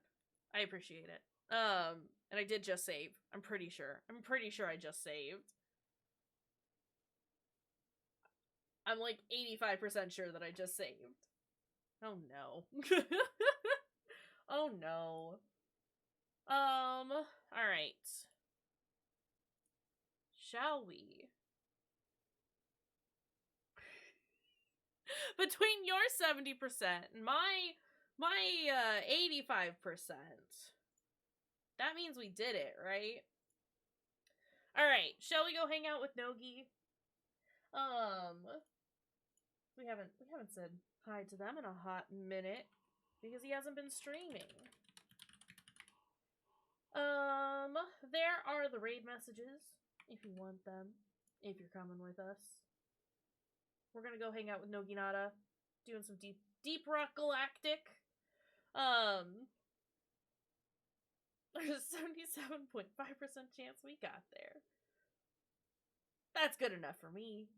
I appreciate it. And I did just save. I'm pretty sure I just saved. I'm like 85% sure that I just saved. Oh no. Oh no. Alright. Shall we? Between your 70% and my 85%. That means we did it, right? Alright, shall we go hang out with Nogi? We haven't said hi to them in a hot minute because he hasn't been streaming. There are the raid messages if you want them, if you're coming with us. We're gonna go hang out with Noginata, doing some deep rock galactic. There's a 77.5% chance we got there. That's good enough for me.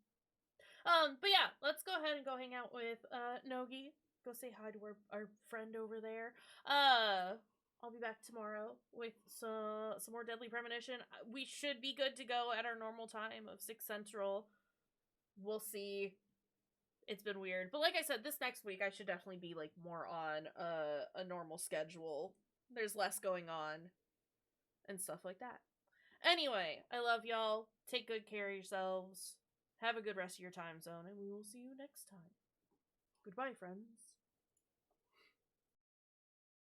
But yeah, let's go ahead and go hang out with Nogi. Go say hi to our friend over there. I'll be back tomorrow with some more Deadly Premonition. We should be good to go at our normal time of 6 Central. We'll see. It's been weird. But like I said, this next week I should definitely be like more on a normal schedule. There's less going on and stuff like that. Anyway, I love y'all. Take good care of yourselves. Have a good rest of your time zone, and we will see you next time. Goodbye, friends.